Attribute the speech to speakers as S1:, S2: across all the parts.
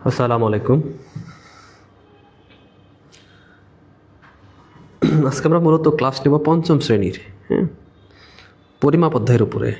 S1: আসসালামু আলাইকুম। আজকে আমরা মূলত ক্লাস নেব পঞ্চম শ্রেণীর পরিমাপ অধ্যায়ের উপরে।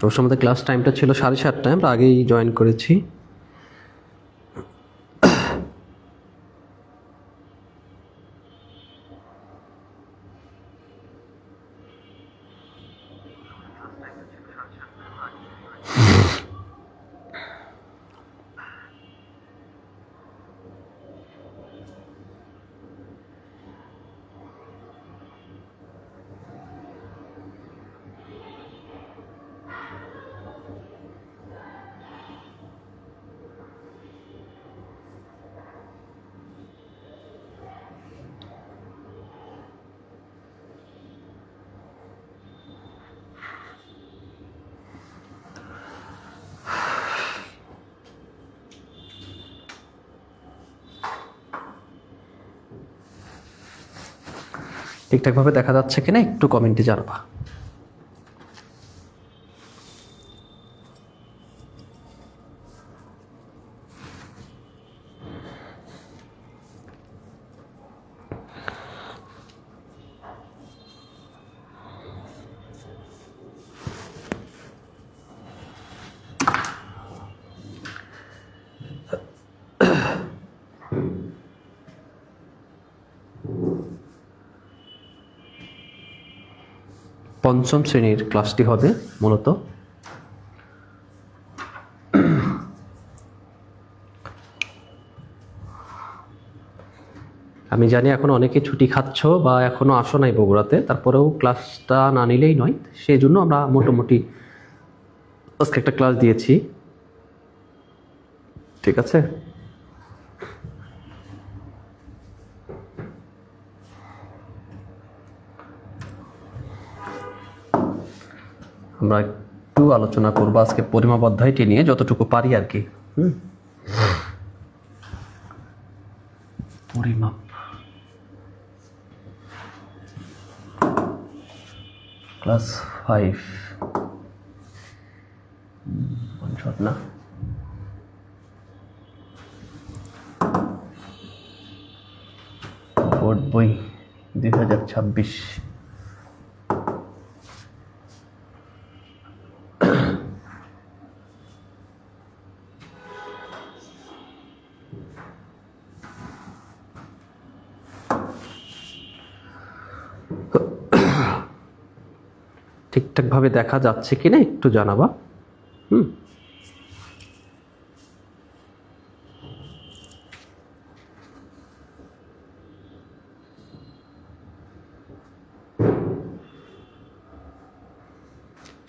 S1: অবশ্য আমাদের ক্লাস টাইমটা ছিল 7:30টায়, আমরা আগেই জয়েন করেছি। ঠিকঠাকভাবে দেখা যাচ্ছে কিনা একটু কমেন্টে জানাবা। পঞ্চম শ্রেণীর ক্লাসটি হবে মূলত। আমি জানি এখন অনেকে ছুটি খাচ্ছ বা এখনো আসো নাই বগুড়াতে, তারপরেও ক্লাসটা না নিলেই নয়, সেই জন্য আমরা মোটামুটি আজকে একটা ক্লাস দিয়েছি। ঠিক আছে, আমরা একটু আলোচনা করবো আজকে পরিমাপ অধ্যায়টি নিয়ে যতটুকু পারি আর কি। পরিমাপ ক্লাস 5 না, বোর্ড বই 2026। ঠিকঠাকভাবে দেখা যাচ্ছে কিনা একটু জানাবা।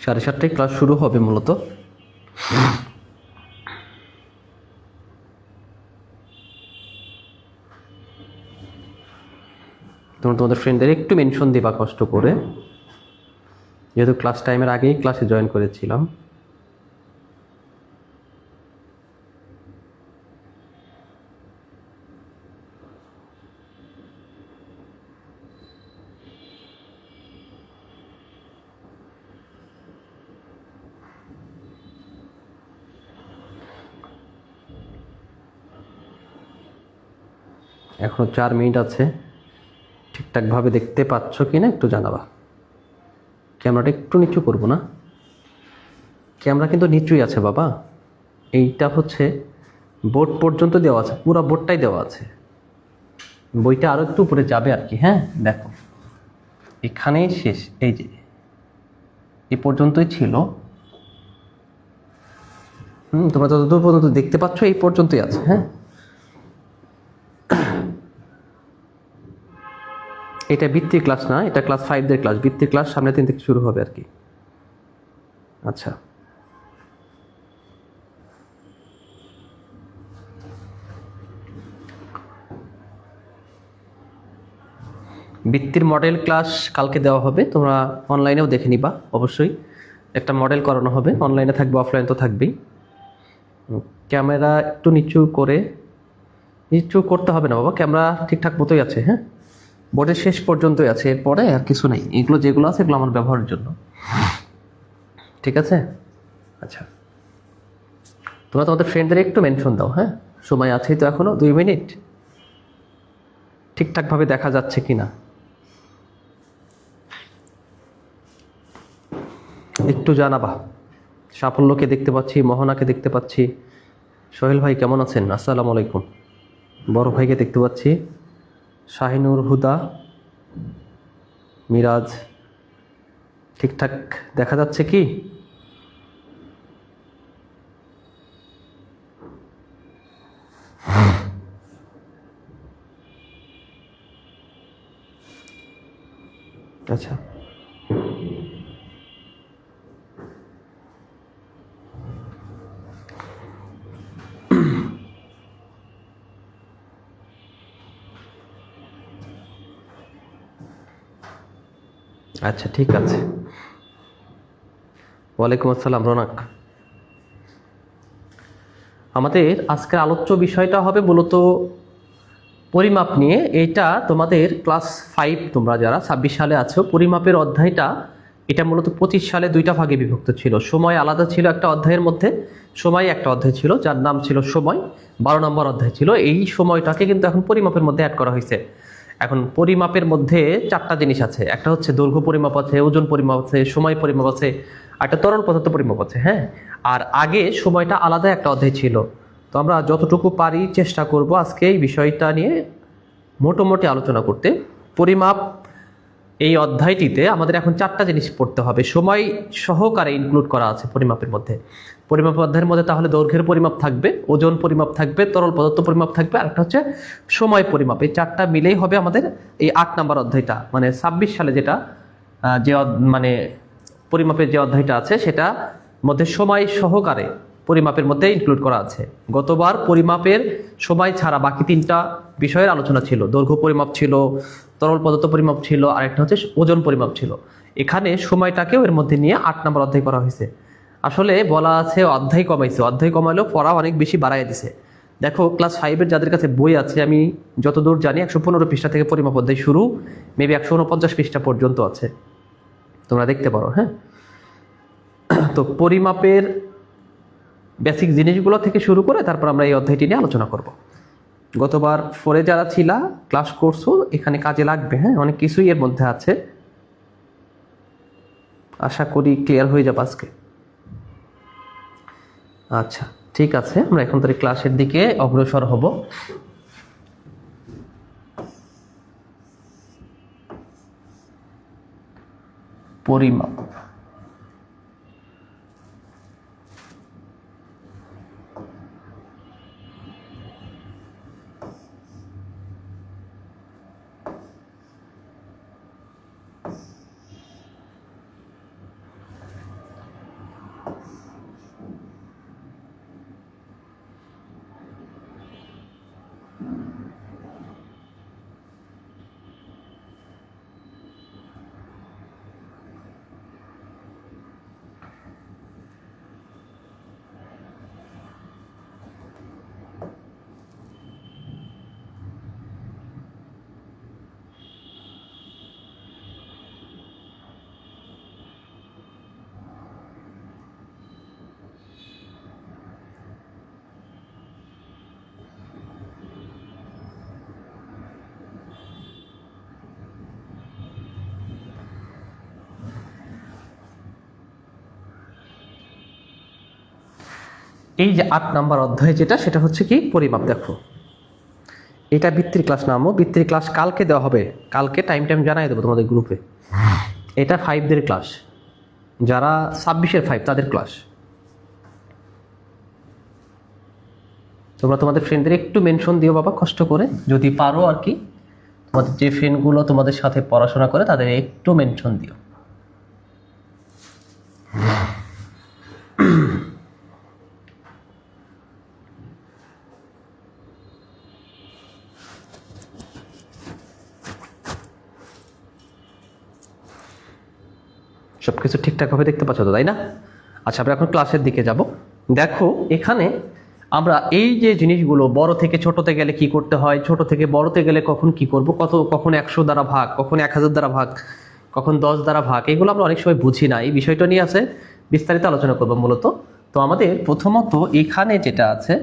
S1: সাড়ে 7টায় ক্লাস শুরু হবে মূলত। তোমরা তোমাদের ফ্রেন্ডদের একটু মেনশন দিবা কষ্ট করে, যেহেতু ক্লাস টাইমের আগেই ক্লাসে জয়েন করেছিলাম। এখনো 4 মিনিট আছে, ঠিকঠাকভাবে দেখতে পাচ্ছ কিনা একটু জানাবা। ক্যামেরাটা একটু নিচু করবো না, ক্যামেরা কিন্তু নিচুই আছে বাবা। এইটা হচ্ছে বোর্ড পর্যন্ত দেওয়া আছে, পুরো বোর্ডটাই দেওয়া আছে, বইটা আরো একটু উপরে যাবে আর কি। হ্যাঁ দেখো, এখানেই শেষ, এই যে এই পর্যন্তই ছিল। তোমরা যতদূর পর্যন্ত দেখতে পাচ্ছ এই পর্যন্তই আছে। হ্যাঁ, এটা বৃত্তির ক্লাস না, এটা ক্লাস 5 ক্লাস। বৃত্তির ক্লাস সামনে 3 থেকে শুরু হবে আর কি। আচ্ছা, বৃত্তির মডেল ক্লাস কালকে দেওয়া হবে, তোমরা অনলাইনেও দেখে নিবা। অবশ্যই একটা মডেল করানো হবে, অনলাইনে থাকবে, অফলাইনে তো থাকবেই। ক্যামেরা একটু নিচু করে, নিচু করতে হবে না বাবা, ক্যামেরা ঠিকঠাক মতোই আছে। হ্যাঁ, বোর্ডের শেষ পর্যন্তই আছে, এরপরে আর কিছু নেই। এগুলো যেগুলো আছে এগুলো আমার ব্যবহারের জন্য, ঠিক আছে? আচ্ছা, তোমরা তোমাদের ফ্রেন্ডদের একটু মেনশন দাও। হ্যাঁ, সময় আছেই তো, এখনো 2 মিনিট। ঠিকঠাকভাবে দেখা যাচ্ছে কি না একটু জানাবা। সাফল্যকে দেখতে পাচ্ছি, মোহনাকে দেখতে পাচ্ছি। সোহেল ভাই কেমন আছেন? আসসালামু আলাইকুম। বড় ভাইকে দেখতে পাচ্ছি, শাহিনুর হুদা, মিরাজ। ঠিকঠাক দেখা যাচ্ছে কি? আচ্ছা, আচ্ছা, ঠিক আছে। ওয়ালাইকুম আসসালাম রৌনক। আমাদের আজকের আলোচ্য বিষয়টা হবে মূলত পরিমাপ নিয়ে। এইটা তোমাদের ক্লাস 5, তোমরা যারা 26 সালে আছো, পরিমাপের অধ্যায়টা এটা মূলত 25 সালে 2টা ভাগে বিভক্ত ছিল। সময় আলাদা ছিল একটা অধ্যায়ের মধ্যে, সময় একটা অধ্যায় ছিল যার নাম ছিল সময়, 12 নম্বর অধ্যায় ছিল। এই সময়টাকে কিন্তু এখন পরিমাপের মধ্যে অ্যাড করা হয়েছে। এখন পরিমাপের মধ্যে 4টা জিনিস আছে, একটা হচ্ছে দৈর্ঘ্য পরিমাপ আছে, ওজন পরিমাপ আছে, সময় পরিমাপ আছে, আর একটা তরল পদার্থ পরিমাপ আছে। হ্যাঁ, আর আগে সময়টা আলাদা একটা অধ্যায় ছিল। তো আমরা যতটুকু পারি চেষ্টা করব আজকে এই বিষয়টা নিয়ে মোটামুটি আলোচনা করতে। পরিমাপ এই অধ্যায়টিতে আমাদের এখন 4টা জিনিস পড়তে হবে, সময় সহকারে ইনক্লুড করা আছে পরিমাপের মধ্যে। পরিমাপ অধ্যায়ের মধ্যে তাহলে দৈর্ঘ্যের পরিমাপ থাকবে, ওজন পরিমাপ থাকবে, তরল পদার্থ পরিমাপ থাকবে, আর একটা হচ্ছে সময় পরিমাপ। এই 4টা মিলেই হবে আমাদের এই 8 নম্বর অধ্যায়টা, মানে 26 সালে যেটা মানে পরিমাপের যে অধ্যায়টা আছে সেটা মধ্যে সময় সহকারে পরিমাপের মধ্যে ইনক্লুড করা আছে। গতবার পরিমাপের সময় ছাড়া বাকি 3টা বিষয়ের আলোচনা ছিল। দৈর্ঘ্য পরিমাপ ছিল, তরল পদার্থ পরিমাপ ছিল, আর একটা হচ্ছে ওজন পরিমাপ ছিল। এখানে সময়টাকেও এর মধ্যে নিয়ে 8 নম্বর অধ্যায় করা হয়েছে। আসলে বলা আছে অধ্যায় কমাইছে, অধ্যায় কমাইলেও পড়া অনেক বেশি বাড়াই দিছে। দেখো ক্লাস 5-এর যাদের কাছে বই আছে, আমি যতদূর জানি 115 পৃষ্ঠা থেকে পরিমাপ অধ্যায় শুরু, মেবি 149 পৃষ্ঠা পর্যন্ত আছে, তোমরা দেখতে পারো। হ্যাঁ, তো পরিমাপের বেসিক জিনিসগুলো থেকে শুরু করে তারপর আমরা এই অধ্যায়টি নিয়ে আলোচনা করব। গতবার 4-এ যারা ছিলা ক্লাস করছো, এখানে কাজে লাগবে। হ্যাঁ, অনেক কিছুই এর মধ্যে আছে, আশা করি ক্লিয়ার হয়ে যাবে আজকে। আচ্ছা, ঠিক আছে, আমরা এখন তো ক্লাসের দিকে অগ্রসর হব। পরিমাপ, এই যে 8 নাম্বার অধ্যায় যেটা, সেটা হচ্ছে কি পরিমাপ। দেখো এটা বৃত্তির ক্লাস নামও, বৃত্তির ক্লাস কালকে দেওয়া হবে, কালকে টাইম জানাই দেবো তোমাদের গ্রুপে। এটা 5-দের ক্লাস, যারা 26-এর 5 তাদের ক্লাস। তোমরা তোমাদের ফ্রেন্ডদের একটু মেনশন দিও বাবা, কষ্ট করে যদি পারো আর কি। তোমাদের যে ফ্রেন্ডগুলো তোমাদের সাথে পড়াশোনা করে তাদের একটু মেনশন দিও। সবকিছু ঠিকঠাকভাবে দেখতে পাচ্ছ তো, তাই না? আচ্ছা, আমরা এখন ক্লাসের দিকে যাব। দেখো এখানে আমরা এই যে জিনিসগুলো বড় থেকে ছোটতে গেলে কি করতে হয়, ছোট থেকে বড়তে গেলে কখন কি করব, কখন 100 দ্বারা ভাগ, কখন 1000 দ্বারা ভাগ, কখন 10 দ্বারা ভাগ, এগুলো আমরা অনেক সময় বুঝি না। এই বিষয়টা নিয়ে আছে বিস্তারিত আলোচনা করবো মূলত। তো আমাদের প্রথমত এখানে যেটা আছে,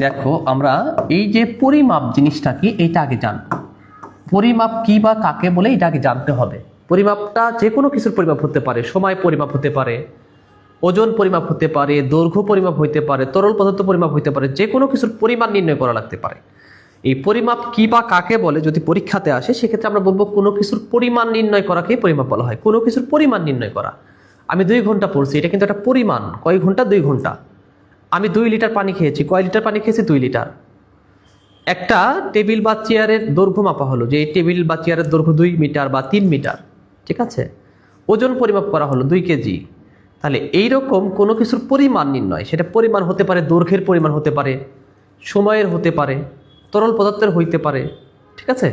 S1: দেখো আমরা এই যে পরিমাপ জিনিসটা কি এইটা আগে জানবো। পরিমাপ কি বা কাকে বলে এটা আগে জানতে হবে। পরিমাপটা যে কোনো কিছুর পরিমাপ হতে পারে, সময় পরিমাপ হতে পারে, ওজন পরিমাপ হতে পারে, দৈর্ঘ্য পরিমাপ হইতে পারে, তরল পদার্থ পরিমাপ হইতে পারে, যে কোনো কিছুর পরিমাণ নির্ণয় করা লাগতে পারে। এই পরিমাপ কি বা কাকে বলে যদি পরীক্ষাতে আসে, সেক্ষেত্রে আমরা বলবো কোনো কিছুর পরিমাণ নির্ণয় করাকেই পরিমাপ বলা হয়। কোনো কিছুর পরিমাণ নির্ণয় করা, আমি 2 ঘন্টা পড়ছি, এটা কিন্তু একটা পরিমাণ। কয় ঘন্টা? 2 ঘন্টা। আমি 2 লিটার পানি খেয়েছি, কয় লিটার পানি খেয়েছি? 2 লিটার। একটা টেবিল বা চেয়ারের দৈর্ঘ্য মাপা হলো, যে এই টেবিল বা চেয়ারের দৈর্ঘ্য 2 মিটার বা 3 মিটার, ঠিক আছে? ওজন পরিমাপ করা হলো 2 কেজি। তাহলে এইরকম কোনো কিছুর পরিমাণ নির্ণয়, সেটা পরিমাণ হতে পারে, দৈর্ঘ্যের পরিমাণ হতে পারে, সময়ের হতে পারে, তরল পদার্থের হইতে পারে, ঠিক আছে,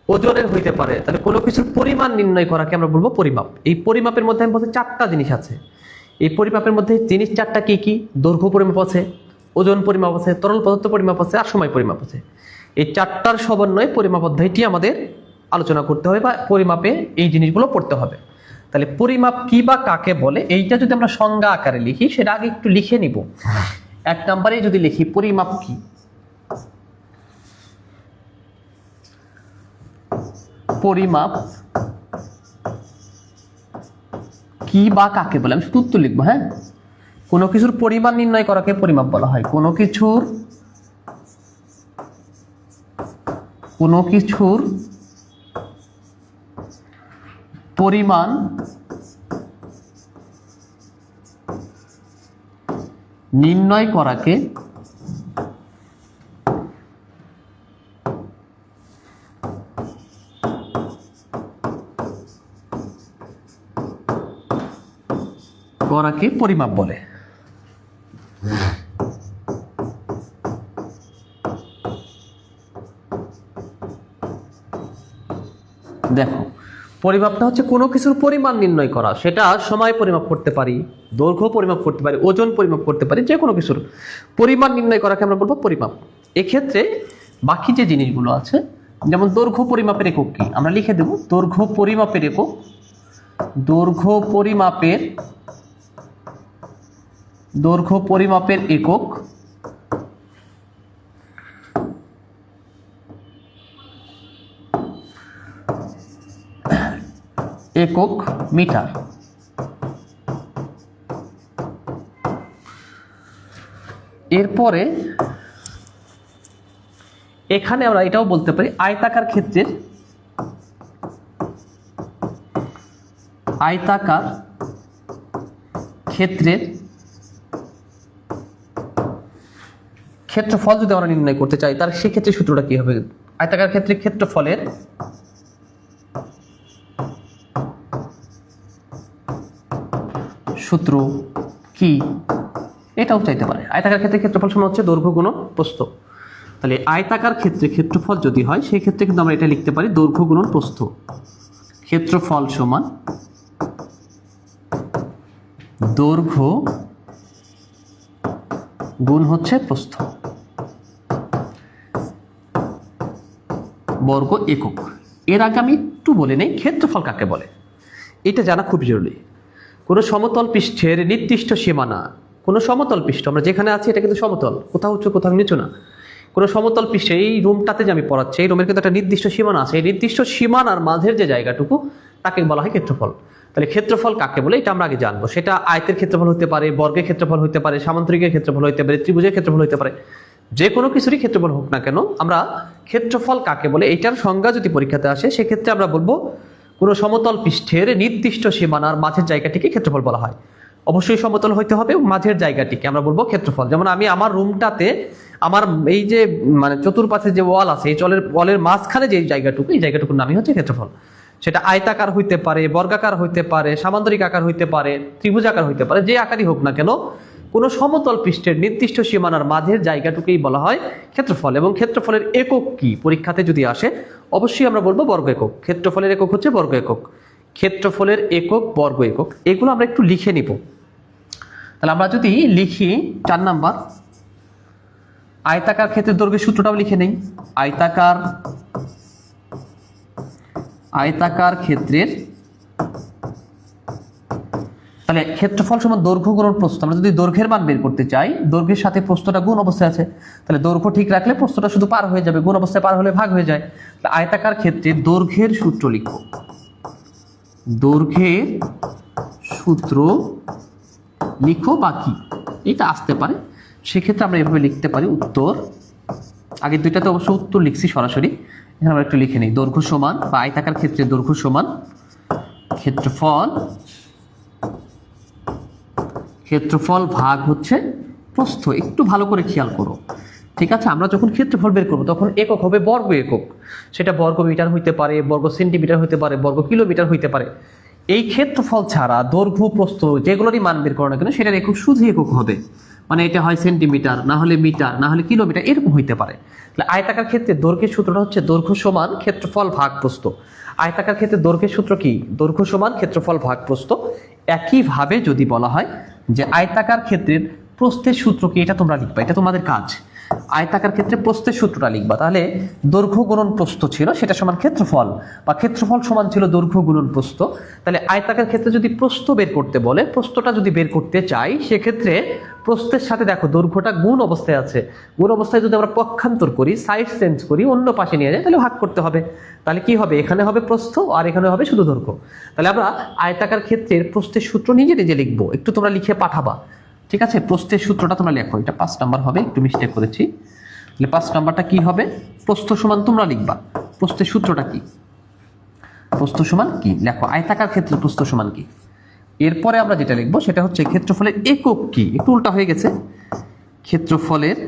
S1: ওজনের হইতে পারে। তাহলে কোনো কিছুর পরিমাণ নির্ণয় করাকে আমরা বলবো পরিমাপ। এই পরিমাপের মধ্যে আমি বলতে 4টা জিনিস আছে। এই পরিমাপের মধ্যে জিনিস 4টা কি কি? দৈর্ঘ্য পরিমাপ আছে, ওজন পরিমাপ আছে, তরল পদার্থ পরিমাপ আছে, আর সময় পরিমাপ আছে। এই 4টার সমন্বয়ে পরিমাপ অধ্যায়টি আমাদের আলোচনা করতে হবে বা পরিমাপে এই জিনিসগুলো পড়তে হবে। তাহলে পরিমাপ কি বা কাকে বলে, এইটা যদি আমরা সংজ্ঞা আকারে লিখি, সেটা আগে একটু লিখে নিব। 1 নম্বরে যদি লিখি পরিমাপ কি, পরিমাপ কি বা কাকে বলে, আমি শুধু উত্তর লিখবো। হ্যাঁ, কোনো কিছুর পরিমাণ নির্ণয় করাকে পরিমাপ বলা হয়। কোনো কিছুর পরিমাণ নির্ণয় করাকে পরিমাপ বলে। দেখো, পরিমাপটা হচ্ছে কোনো কিছুর পরিমাণ নির্ণয় করা। সেটা সময় পরিমাপ করতে পারি, দৈর্ঘ্য পরিমাপ করতে পারি, ওজন পরিমাপ করতে পারি, যে কোনো কিছুর পরিমাণ নির্ণয় করাকে আমরা বলবো পরিমাপ। এক্ষেত্রে বাকি যে জিনিসগুলো আছে, যেমন দৈর্ঘ্য পরিমাপের একক কি, আমরা লিখে দেব দৈর্ঘ্য পরিমাপের একক। দৈর্ঘ্য পরিমাপের একক মিটার। এরপরে এখানে আমরা এটাও বলতে পারি আয়তাকার ক্ষেত্রের ক্ষেত্রফল যদি আমরা নির্ণয় করতে চাই, তার সেক্ষেত্রে সূত্রটা কি হবে? আয়তাকার ক্ষেত্রে ক্ষেত্রফলের সূত্র কি, এটাও চাইতে পারে। আয়তাকার ক্ষেত্রে ক্ষেত্রফল সমান হচ্ছে দৈর্ঘ্য গুণন প্রস্থ। তাহলে আয়তাকার ক্ষেত্রে ক্ষেত্রফল যদি হয়, সেই ক্ষেত্রে কিন্তু আমরা এটা লিখতে পারি দৈর্ঘ্য গুণন প্রস্থ। ক্ষেত্রফল সমান দৈর্ঘ্য গুণ হচ্ছে প্রস্থ বর্গ একক। এর আগে আমি একটু বলে নেই ক্ষেত্রফল কাকে বলে, এটা জানা খুব জরুরি। কোনো সমতল পৃষ্ঠের নির্দিষ্ট সীমানা, কোনো সমতল পৃষ্ঠ, আমরা যেখানে আছি এটা কিন্তু সমতল, কোথাও উঁচু কোথাও নিচু না। কোনো সমতল পৃষ্ঠে, এই রুমটাতে যে আমি পড়াচ্ছি, এই রুমের কিন্তু একটা নির্দিষ্ট সীমানা আছে। এই নির্দিষ্ট সীমানার মাঝের যে জায়গাটুকু, তাকে বলা হয় ক্ষেত্রফল। তাহলে ক্ষেত্রফল কাকে বলে এটা আমরা আগে জানবো। সেটা আয়তের ক্ষেত্রফল হতে পারে, বর্গের ক্ষেত্রফল হতে পারে, সামান্তরিকের ক্ষেত্রফল হতে পারে, ত্রিভুজের ক্ষেত্রফল হতে পারে, যে কোনো কিছুরই ক্ষেত্রফল হোক না কেন, আমরা ক্ষেত্রফল কাকে বলে এইটার সংজ্ঞা যদি পরীক্ষাতে আসে, সেক্ষেত্রে আমরা বলবো কোনো সমতল পৃষ্ঠের নির্দিষ্ট সীমানার মাঝের জায়গাটিকে ক্ষেত্রফল বলা হয়। অবশ্যই সমতল হইতে হবে, মাঝের জায়গাটিকে আমরা বলবো ক্ষেত্রফল। যেমন আমি আমার রুমটাতে আমার এই যে মানে চতুর্পাশে যে ওয়াল আছে, এই ওয়ালের মাঝখানে যে জায়গাটুকু, এই জায়গাটুকুর নামই হচ্ছে ক্ষেত্রফল। সেটা আয়তাকার হইতে পারে, বর্গাকার হইতে পারে, সামান্তরিক আকার হইতে পারে, ত্রিভুজাকার হইতে পারে, যে আকারই হোক না কেন, কোনো সমতল পৃষ্ঠের নির্দিষ্ট সীমানার মাঝের জায়গাটুকুই বলা হয় ক্ষেত্রফল। এবং ক্ষেত্রফলের একক কি পরীক্ষাতে যদি আসে, অবশ্যই আমরা বলবো বর্গ একক। ক্ষেত্রফলের একক হচ্ছে বর্গ একক। ক্ষেত্রফলের একক, বর্গ একক, এগুলো আমরা একটু লিখে নিব। তাহলে আমরা যদি লিখি 4 নাম্বার, আয়তাকার ক্ষেত্রের দৈর্ঘ্যের সূত্রটাও লিখে নেই। আয়তাকার ক্ষেত্রের, তাহলে ক্ষেত্রফল সমান দৈর্ঘ্য গুণন প্রস্থ। আমরা যদি দৈর্ঘ্যের মান বের করতে চাই, দৈর্ঘ্যের সাথে প্রস্থটা গুণ অবস্থায় আছে, তাহলে দৈর্ঘ্য ঠিক রাখলে প্রস্থটা শুধু পার হয়ে যাবে, গুণ অবস্থায় পার হলে ভাগ হয়ে যায়। তাহলে আয়তাকার ক্ষেত্রে দৈর্ঘ্যের সূত্র লিখব। দৈর্ঘ্যের সূত্র লিখো বা কি, এটা আসতে পারে, সেক্ষেত্রে আমরা এভাবে লিখতে পারি। উত্তর, আগে দুইটাতে অবশ্য উত্তর লিখছি সরাসরি, এখানে আমরা একটু লিখে নিই। দৈর্ঘ্য সমান, বা আয়তাকার ক্ষেত্রে দৈর্ঘ্য সমান ক্ষেত্রফল ভাগ হচ্ছে প্রস্থ। একটু ভালো করে খেয়াল করো, ঠিক আছে? আমরা যখন ক্ষেত্রফল বের করবো তখন একক হবে বর্গ একক। সেটা বর্গ মিটার হইতে পারে, বর্গ সেন্টিমিটার হইতে পারে, বর্গ কিলোমিটার হইতে পারে। এই ক্ষেত্রফল ছাড়া দৈর্ঘ্য প্রস্থ যেগুলোরই মান বের করো না কেন, সেটার একক শুধু একক হবে। মানে এটা হয় সেন্টিমিটার, না হলে মিটার, না হলে কিলোমিটার, এরকম হইতে পারে। তাহলে আয়তাকার ক্ষেত্রে দৈর্ঘ্যের সূত্রটা হচ্ছে দৈর্ঘ্য সমান ক্ষেত্রফল ভাগ প্রস্থ। আয়তাকার ক্ষেত্রে দৈর্ঘ্যের সূত্র কি? দৈর্ঘ্য সমান ক্ষেত্রফল ভাগ প্রস্থ। একইভাবে যদি বলা হয় যে আয়তাকার ক্ষেত্রের প্রস্থের সূত্র কি, এটা তোমরা লিখবা, এটা তোমাদের কাজ। আয়তাকার ক্ষেত্রে প্রস্থের সূত্রটা লিখবা। তাহলে দৈর্ঘ্য গুণন প্রস্থ ছিল, সেটা সমান ক্ষেত্রফল, বা ক্ষেত্রফল সমান ছিল দৈর্ঘ্য গুণন প্রস্থ। তাহলে আয়তাকার ক্ষেত্রে যদি প্রস্থ বের করতে বলে, প্রস্থটা যদি বের করতে চাই, সেক্ষেত্রে প্রস্থের সাথে দেখো দৈর্ঘ্যটা গুণ অবস্থায় আছে, গুণ অবস্থায় যদি আমরা পক্ষান্তর করি, সাইড চেঞ্জ করি, অন্য পাশে নিয়ে যাই, তাহলে ভাগ করতে হবে। তাহলে কি হবে? এখানে হবে প্রস্থ আর এখানে হবে শুধু দৈর্ঘ্য। তাহলে আমরা আয়তাকার ক্ষেত্রের প্রস্থের সূত্র নিজে নিজে লিখবো, একটু তোমরা লিখে পাঠাবা, ঠিক আছে? প্রস্থের সূত্রটা তোমরা লেখো, এটা 5 নাম্বার হবে, একটু মিস্টেক করেছি। তাহলে 5 নাম্বারটা কি হবে? প্রস্থ সমান, তোমরা লিখবা প্রস্থের সূত্রটা কি, প্রস্থ সমান কি লেখো। আয়তাকার ক্ষেত্রে প্রস্থ সমান কি। এরপরে আমরা যেটা লিখবো সেটা হচ্ছে ক্ষেত্রফলের একক কি। একটু উল্টা হয়ে গেছে, ক্ষেত্রফলের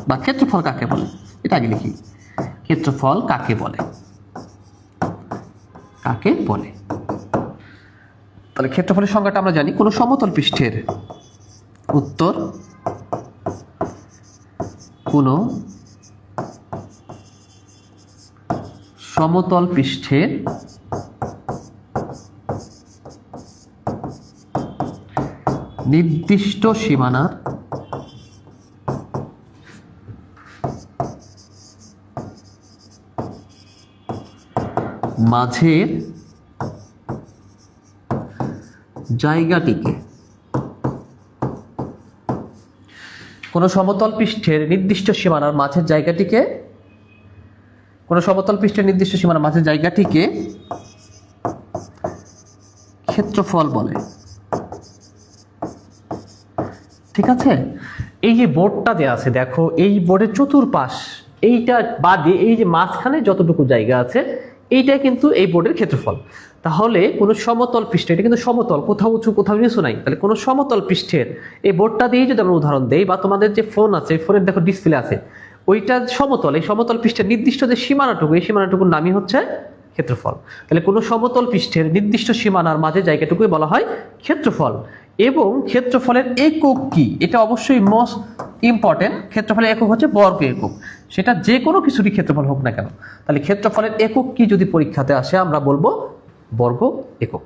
S1: বা ক্ষেত্রফল কাকে বলে, এটা আগে লিখি। ক্ষেত্রফল কাকে বলে, কাকে বলে। তাহলে ক্ষেত্রফলের সংজ্ঞাটা আমরা জানি, কোনো সমতল পৃষ্ঠের, উত্তর, কোনো সমতল পৃষ্ঠের নির্দিষ্ট সীমানার মাঝের জায়গাটিকে, কোনো সমতল পৃষ্ঠের নির্দিষ্ট সীমানার মাঝের জায়গাটিকে, কোনো সমতল পৃষ্ঠের নির্দিষ্ট সীমানার মাঝের জায়গাটিকে ক্ষেত্রফল বলে, ঠিক আছে? এই যে বোর্ডটা দেয়া আছে দেখো, এই বোর্ডের চতুর্পাশ, এইটা বাদে এই যে মাঝখানে যতটুকু জায়গা আছে, এইটা কিন্তু এই বোর্ডের ক্ষেত্রফল। তাহলে কোনো সমতল পৃষ্ঠে, এটা কিন্তু সমতল, কোথাও উঁচু কোথাও নিচু নাই, তাহলে কোনো সমতল পৃষ্ঠের এই বোর্ডটা দিয়ে যদি আমরা উদাহরণ দেই, বা তোমাদের যে ফোন আছে, ফোনের দেখো ডিসপ্লে আছে, ওইটা সমতল, এই সমতল পৃষ্ঠের নির্দিষ্ট যে সীমানাটুকু, এই সীমানাটুকুর নামই হচ্ছে ক্ষেত্রফল। তাহলে কোনো সমতল পৃষ্ঠের নির্দিষ্ট সীমানার মাঝে জায়গাটুকুই বলা হয় ক্ষেত্রফল। এবং ক্ষেত্রফলের একক কি, এটা অবশ্যই মোস্ট ইম্পর্টেন্ট। ক্ষেত্রফলের একক হচ্ছে বর্গ একক, সেটা যে কোনো কিছুরই ক্ষেত্রফল হোক না কেন। তাহলে ক্ষেত্রফলের একক কি যদি পরীক্ষাতে আসে, আমরা বলবো বর্গ একক।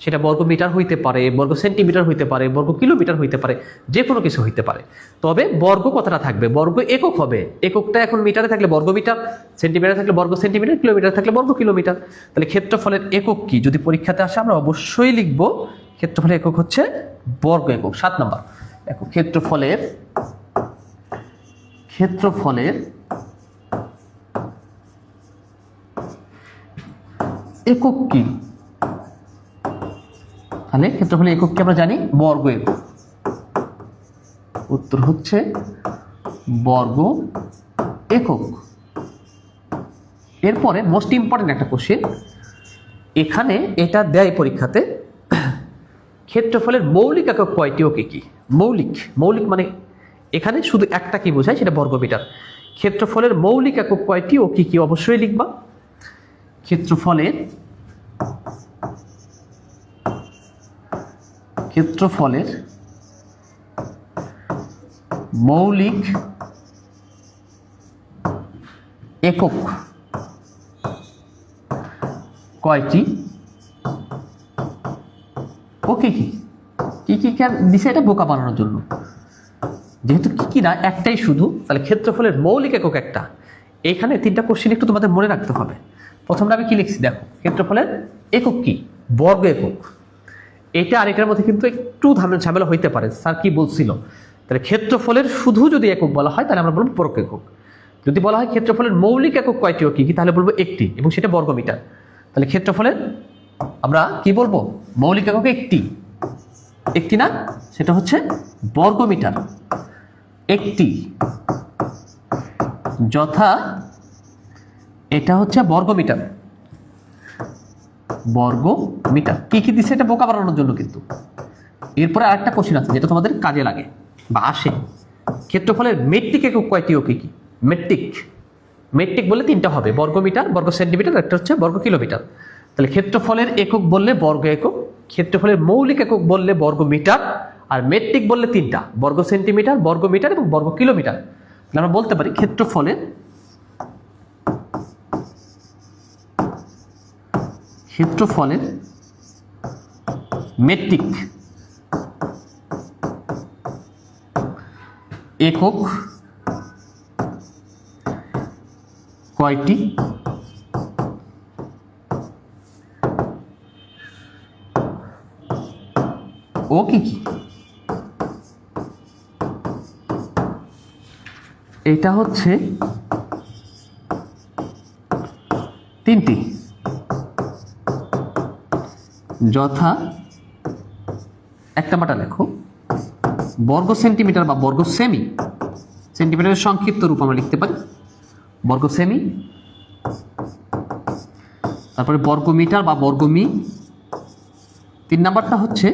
S1: সেটা বর্গ মিটার হইতে পারে, বর্গ সেন্টিমিটার হইতে পারে, বর্গ কিলোমিটার হইতে পারে, যে কোনো কিছু হইতে পারে। তবে বর্গ কথাটা থাকবে, বর্গ একক হবে। এককটা এখন মিটারে থাকলে বর্গ মিটার, সেন্টিমিটার থাকলে বর্গ সেন্টিমিটার, কিলোমিটার থাকলে বর্গ কিলোমিটার। তাহলে ক্ষেত্রফলের একক কি যদি পরীক্ষাতে আসে, আমরা অবশ্যই লিখবো ক্ষেত্রফলের একক হচ্ছে বর্গ একক। 7 নাম্বার দেখো, ক্ষেত্রফলের একক কি। তাহলে ক্ষেত্রফলের একক কি আমরা জানি, বর্গ একক। উত্তর হচ্ছে বর্গ একক। এরপরে মোস্ট ইম্পর্টেন্ট একটা কোশ্চেন, এখানে এটা দেয় পরীক্ষাতে, ক্ষেত্রফলের মৌলিক একক কয়টি ও কি কি? মৌলিক, মৌলিক মানে এখানে শুধু একটা কি বোঝায় সেটা বর্গমিটার। ক্ষেত্রফলের মৌলিক একক কয়টি ও কি কি অবশ্যই লিখবা। ক্ষেত্রফলের মৌলিক একক কয়টি ও কি কি? কি কি দিছে এটা বোকা বানানোর জন্য, যেহেতু কি কি না একটাই শুধু, তাহলে ক্ষেত্রফলের মৌলিক একক একটা। এখানে তিনটা কোশ্চেন একটু তোমাদের মনে রাখতে হবে। প্রথমটা আমি কি লিখছি দেখো, ক্ষেত্রফলের একক কি? বর্গ একক। এটা আর এটার মধ্যে কিন্তু একটু ঝামেলা হইতে পারে, স্যার কি বলছিল। তাহলে ক্ষেত্রফলের শুধু যদি একক বলা হয় তাহলে আমরা বলবো বর্গ একক। যদি বলা হয় ক্ষেত্রফলের মৌলিক একক কয়টি ও কি কি, তাহলে বলবো একটি, এবং সেটা বর্গমিটার। তাহলে ক্ষেত্রফলের আমরা কি বলবো? মৌলিক একক একটি, একটি না, সেটা হচ্ছে বর্গমিটার। একটি, যথা এটা হচ্ছে বর্গমিটার। বর্গমিটার কি কি দিচ্ছে এটা বোকা বানানোর জন্য কিন্তু। এরপরে আরেকটা কোশ্চেন আছে যেটা তোমাদের কাজে লাগে বা আসে। ক্ষেত্রফলের মেট্রিক একক কয়টি ও কি কি? মেট্রিক বললে তিনটা হবে, বর্গমিটার, বর্গ সেন্টিমিটার, একটা হচ্ছে বর্গ কিলোমিটার। তাহলে ক্ষেত্রফলের একক বললে বর্গ একক, ক্ষেত্রফলের মৌলিক একক বললে বর্গমিটার, আর মেট্রিক বললে তিনটা, বর্গ সেন্টিমিটার, বর্গমিটার এবং বর্গ কিলোমিটার। তাহলে আমরা বলতে পারি ক্ষেত্রফলের মেট্রিক একক কয়টি ও কি কি? এটা হচ্ছে তিনটি, যথা একটা মাটা লেখো, বর্গ সেন্টিমিটার বা বর্গ সেমি। সেন্টিমিটারের সংক্ষিপ্ত রূপ আমরা লিখতে পারি বর্গ সেমি, তারপরে বর্গমিটার বা বর্গমি। 3 নাম্বারটা হচ্ছে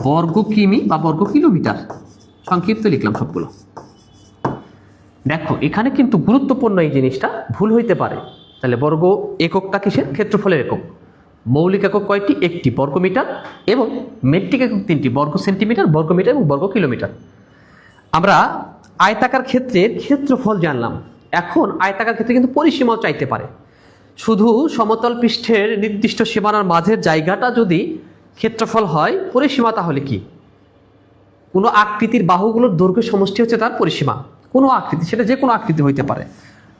S1: বর্গ কিমি বা বর্গ কিলোমিটার, সংক্ষিপ্ত লিখলাম সবগুলো। দেখো এখানে কিন্তু গুরুত্বপূর্ণ এই জিনিসটা ভুল হইতে পারে। তাহলে বর্গ এককটা কিসের? ক্ষেত্রফলের একক। মৌলিক একক কয়টি? একটি, বর্গমিটার, এবং মেট্রিক একক তিনটি, বর্গ সেন্টিমিটার, বর্গমিটার এবং বর্গ কিলোমিটার। আমরা আয়তাকার ক্ষেত্রের ক্ষেত্রফল জানলাম। এখন আয়তাকার ক্ষেত্রে কিন্তু পরিসীমাও চাইতে পারে। শুধু সমতল পৃষ্ঠের নির্দিষ্ট সীমানার মাঝের জায়গাটা যদি ক্ষেত্রফল হয় পরিসীমা, তাহলে কি? কোনো আকৃতির বাহুগুলোর দৈর্ঘ্য সমষ্টি হচ্ছে তার পরিসীমা। কোনো আকৃতি, সেটা যে কোনো আকৃতি হইতে পারে।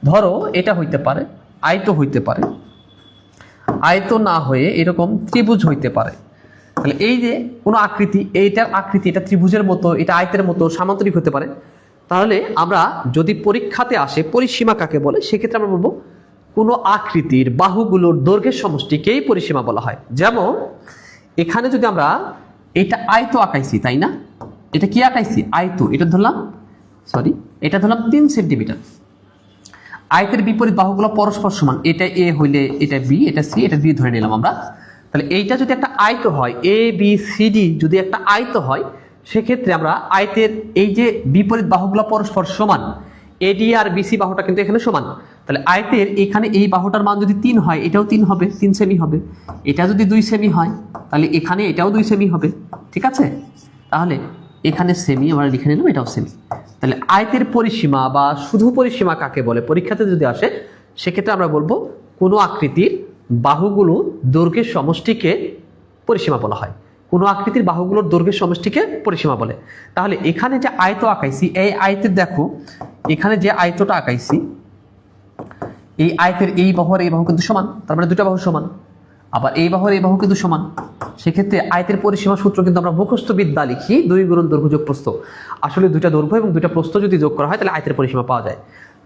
S1: ধরো এটা হইতে পারে, আয়ত হইতে পারে, আয়ত না হয়ে এরকম ত্রিভুজ হইতে পারে। তাহলে এই যে কোনো আকৃতি, এইটার আকৃতি এটা ত্রিভুজের মতো, এটা আয়তের মতো, সামান্তরিক হতে পারে। তাহলে আমরা যদি পরীক্ষাতে আসে পরিসীমা কাকে বলে, সেক্ষেত্রে আমরা বলবো কোনো আকৃতির বাহুগুলোর দৈর্ঘ্যের সমষ্টিকেই পরিসীমা বলা হয়। যেমন এখানে যদি আমরা এটা আয়ত আঁকাইছি, তাই না? এটা কি আঁকাইছি? আয়ত। এটা ধরলাম 3 সেন্টিমিটার। আয়তের বিপরীত বাহুগুলো পরস্পর সমান, এটা এ হইলে এটা বি, এটা সি, এটা ডি ধরে নিলাম আমরা। তাহলে এইটা যদি একটা আয়ত হয়, এ বি সি ডি যদি একটা আয়ত হয়, সেক্ষেত্রে আমরা আয়তের এই যে বিপরীত বাহুগুলো পরস্পর সমান, এডি আর বিসি বাহুটা কিন্তু এখানে সমান। তাহলে আয়তের এখানে এই বাহুটার মান যদি 3 হয়, এটাও 3 হবে, 3 সেমি হবে। এটা যদি 2 সেমি হয়, তাহলে এখানে এটাও 2 সেমি হবে। ঠিক আছে? তাহলে এখানে সেমি আমরা লিখে নিলাম, এটাও সেমি। তাহলে আয়তের পরিসীমা বা শুধু পরিসীমা কাকে বলে পরীক্ষাতে যদি আসে, সেক্ষেত্রে আমরা বলবো কোনো আকৃতির বাহুগুলো দৈর্ঘ্যের সমষ্টিকে পরিসীমা বলা হয়। কোনো আকৃতির বাহুগুলোর দৈর্ঘ্যের সমষ্টিকে পরিসীমা বলে। তাহলে এখানে যে আয়ত আঁকাইছি, এই আয়তের দেখো এখানে যে আয়তটা আঁকাইছি, এই আয়তের এই বাহু আর এই বাহু কিন্তু সমান, তার মানে দুটা বাহু সমান। আবার এই বাহু আর এই বাহু কিন্তু সমান। সেক্ষেত্রে আয়তের পরিসীমা সূত্র কিন্তু আমরা মুখস্থ বিদ্যা লিখি 2 গুণন দৈর্ঘ্য যোগ প্রস্থ। আসলে দুইটা দৈর্ঘ্য এবং দুইটা প্রস্থ যদি যোগ করা হয় তাহলে আয়তের পরিসীমা পাওয়া যায়।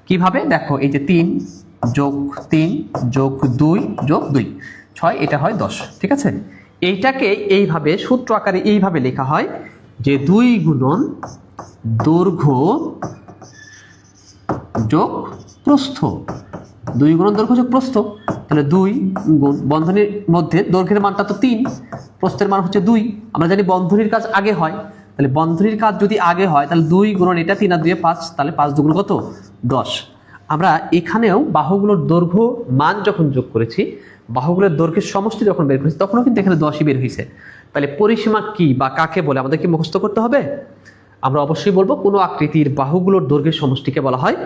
S1: কিভাবে? দেখো এই যে 3 যোগ 3 যোগ 2 যোগ 2 6, এটা হয় 10। ঠিক আছে? এইটাকে এইভাবে সূত্র আকারে এইভাবে লেখা হয় যে 2 গুণন দৈর্ঘ্য যোগ প্রস্থ। 2 গুণন দৈর্ঘ্য যোগ প্রস্থ। তাহলে 2 গুণ বন্ধনীর মধ্যে দৈর্ঘ্যের মানটা তো 3, প্রস্থের মান হচ্ছে 2। আমরা জানি বন্ধনীর কাজ আগে হয়, তাহলে বন্ধনীর কাজ যদি আগে হয় তাহলে 2 গুণন এটা 3 আর 2 5, তাহলে 5 দুগুণ কত 10। আমরা এখানেও বাহুগুলোর দৈর্ঘ্য মান যখন যোগ করেছি, বাহুগুলোর দৈর্ঘ্যের সমষ্টি যখন বের করেছি, তখনও কিন্তু এখানে 10ই বের হয়েছে। তাহলে পরিসীমা কি বা কাকে বলে আমাদেরকে মুখস্থ করতে হবে। আমরা অবশ্যই বলবো কোনো আকৃতির বাহুগুলোর দৈর্ঘ্যের সমষ্টিকে বলা হয়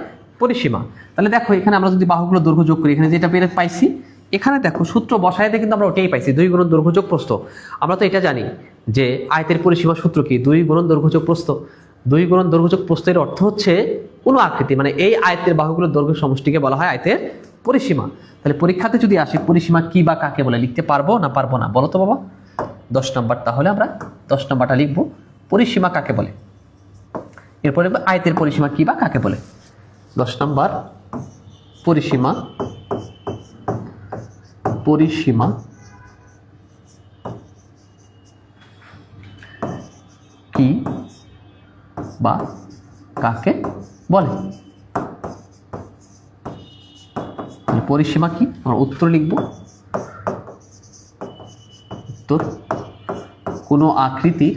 S1: পরিসীমা। তাহলে দেখো এখানে আমরা যদি বাহুগুলোর দৈর্ঘ্য যোগ করি, এখানে যেটা বের পাইছি, এখানে দেখো সূত্র বসাইতে কিন্তু আমরা ওটাই পাইছি, 2 গুণন দৈর্ঘ্য যোগ প্রস্থ। আমরা তো এটা জানি যে আয়তের পরিসীমা সূত্র কি, 2 গুণন দৈর্ঘ্য যোগ প্রস্থ। 2 গুণন দৈর্ঘ্য যোগ প্রস্থের অর্থ হচ্ছে কোনো আকৃতি, মানে এই আয়তের বাহুগুলোর দৈর্ঘ্য সমষ্টিকে বলা হয় আয়তের পরিসীমা। তাহলে পরীক্ষাতে যদি আসে পরিসীমা কি বা কাকে বলে, লিখতে পারবো না পারবো না বলো তো বাবা? 10 নম্বর, তাহলে আমরা 10 নম্বরটা লিখবো, পরিসীমা কাকে বলে। এরপরে আয়তের পরিসীমা কি বা কাকে বলে। 10 নম্বর, পরিসীমা, পরিসীমা কি বা কাকে বলে। পরিসীমা কি, আমরা উত্তর লিখব, উত্তর কোনো আকৃতির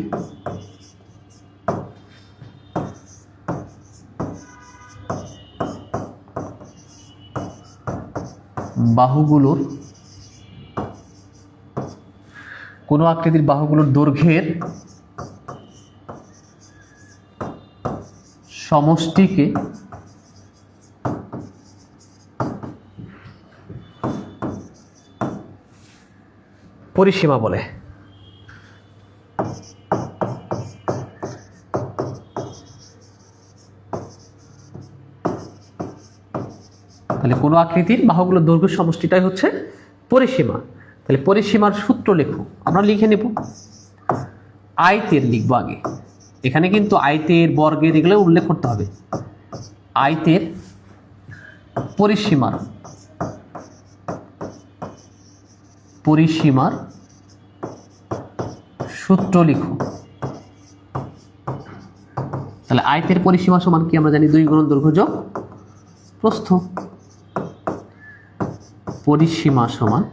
S1: বাহুগুলোর, কোনো আকৃতির বাহুগুলোর দৈর্ঘ্যের সমষ্টিকে পরিসীমা বলে। তাহলে কোনো আকৃতির বাহুগুলোর দৈর্ঘ্য সমষ্টিটাই হচ্ছে পরিসীমা। তাহলে পরিসীমার সূত্র লেখো, আমরা লিখে নেব। আয়তের লিখবো আগে, এখানে কিন্তু আয়তের, বর্গের এগুলো উল্লেখ করতে হবে। আয়তের পরিসীমার, পরিসীমার সূত্র লিখো। তাহলে আয়তের পরিসীমা সমান কি আমরা জানি, 2 গুণন দৈর্ঘ্য যোগ প্রস্থ। পরিসীমা সমান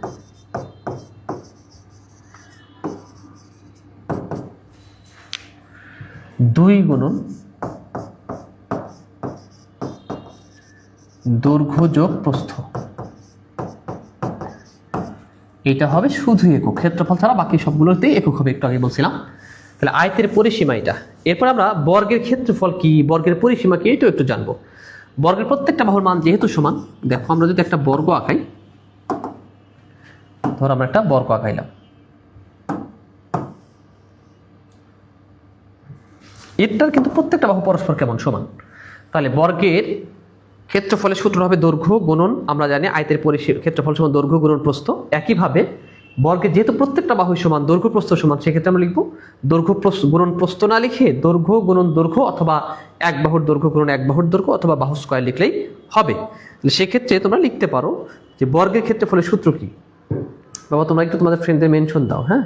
S1: 2 গুণন দৈর্ঘ্য যোগ প্রস্থ। এটা হবে শুধু একক, ক্ষেত্রফল ছাড়া বাকি সবগুলোতেই একক হবে, একটু আগে বলছিলাম। তাহলে আয়তের পরিসীমা এটা। এরপর আমরা বর্গের ক্ষেত্রফল কি, বর্গের পরিসীমা কি, এটাও একটু জানবো। বর্গের প্রত্যেকটা বাহুর মান যেহেতু সমান, দেখো আমরা যদি একটা বর্গ আঁকাই, ধর আমরা একটা বর্গ আঁকাইলাম, এটার কিন্তু প্রত্যেকটা বাহু পরস্পর কেমন সমান। তাহলে বর্গের ক্ষেত্রফলের সূত্র হবে দৈর্ঘ্য গুণন, আমরা জানি আয়তের ক্ষেত্রফল সমান দৈর্ঘ্য গুণন প্রস্থ। একইভাবে বর্গের যেহেতু প্রত্যেকটা বাহু সমান, দৈর্ঘ্য প্রস্থ সমান, সেক্ষেত্রে আমরা লিখবো দৈর্ঘ্য গুণন প্রস্থ না লিখে দৈর্ঘ্য গুণন দৈর্ঘ্য, অথবা এক বাহুর দৈর্ঘ্য গুণন এক বাহুর দৈর্ঘ্য, অথবা বাহু স্কয়ার লিখলেই হবে। তাহলে সেক্ষেত্রে তোমরা লিখতে পারো যে বর্গের ক্ষেত্রফলের সূত্র কি। বাবা তোমরা একটু তোমাদের ফ্রেন্ডদের মেনশন দাও, হ্যাঁ।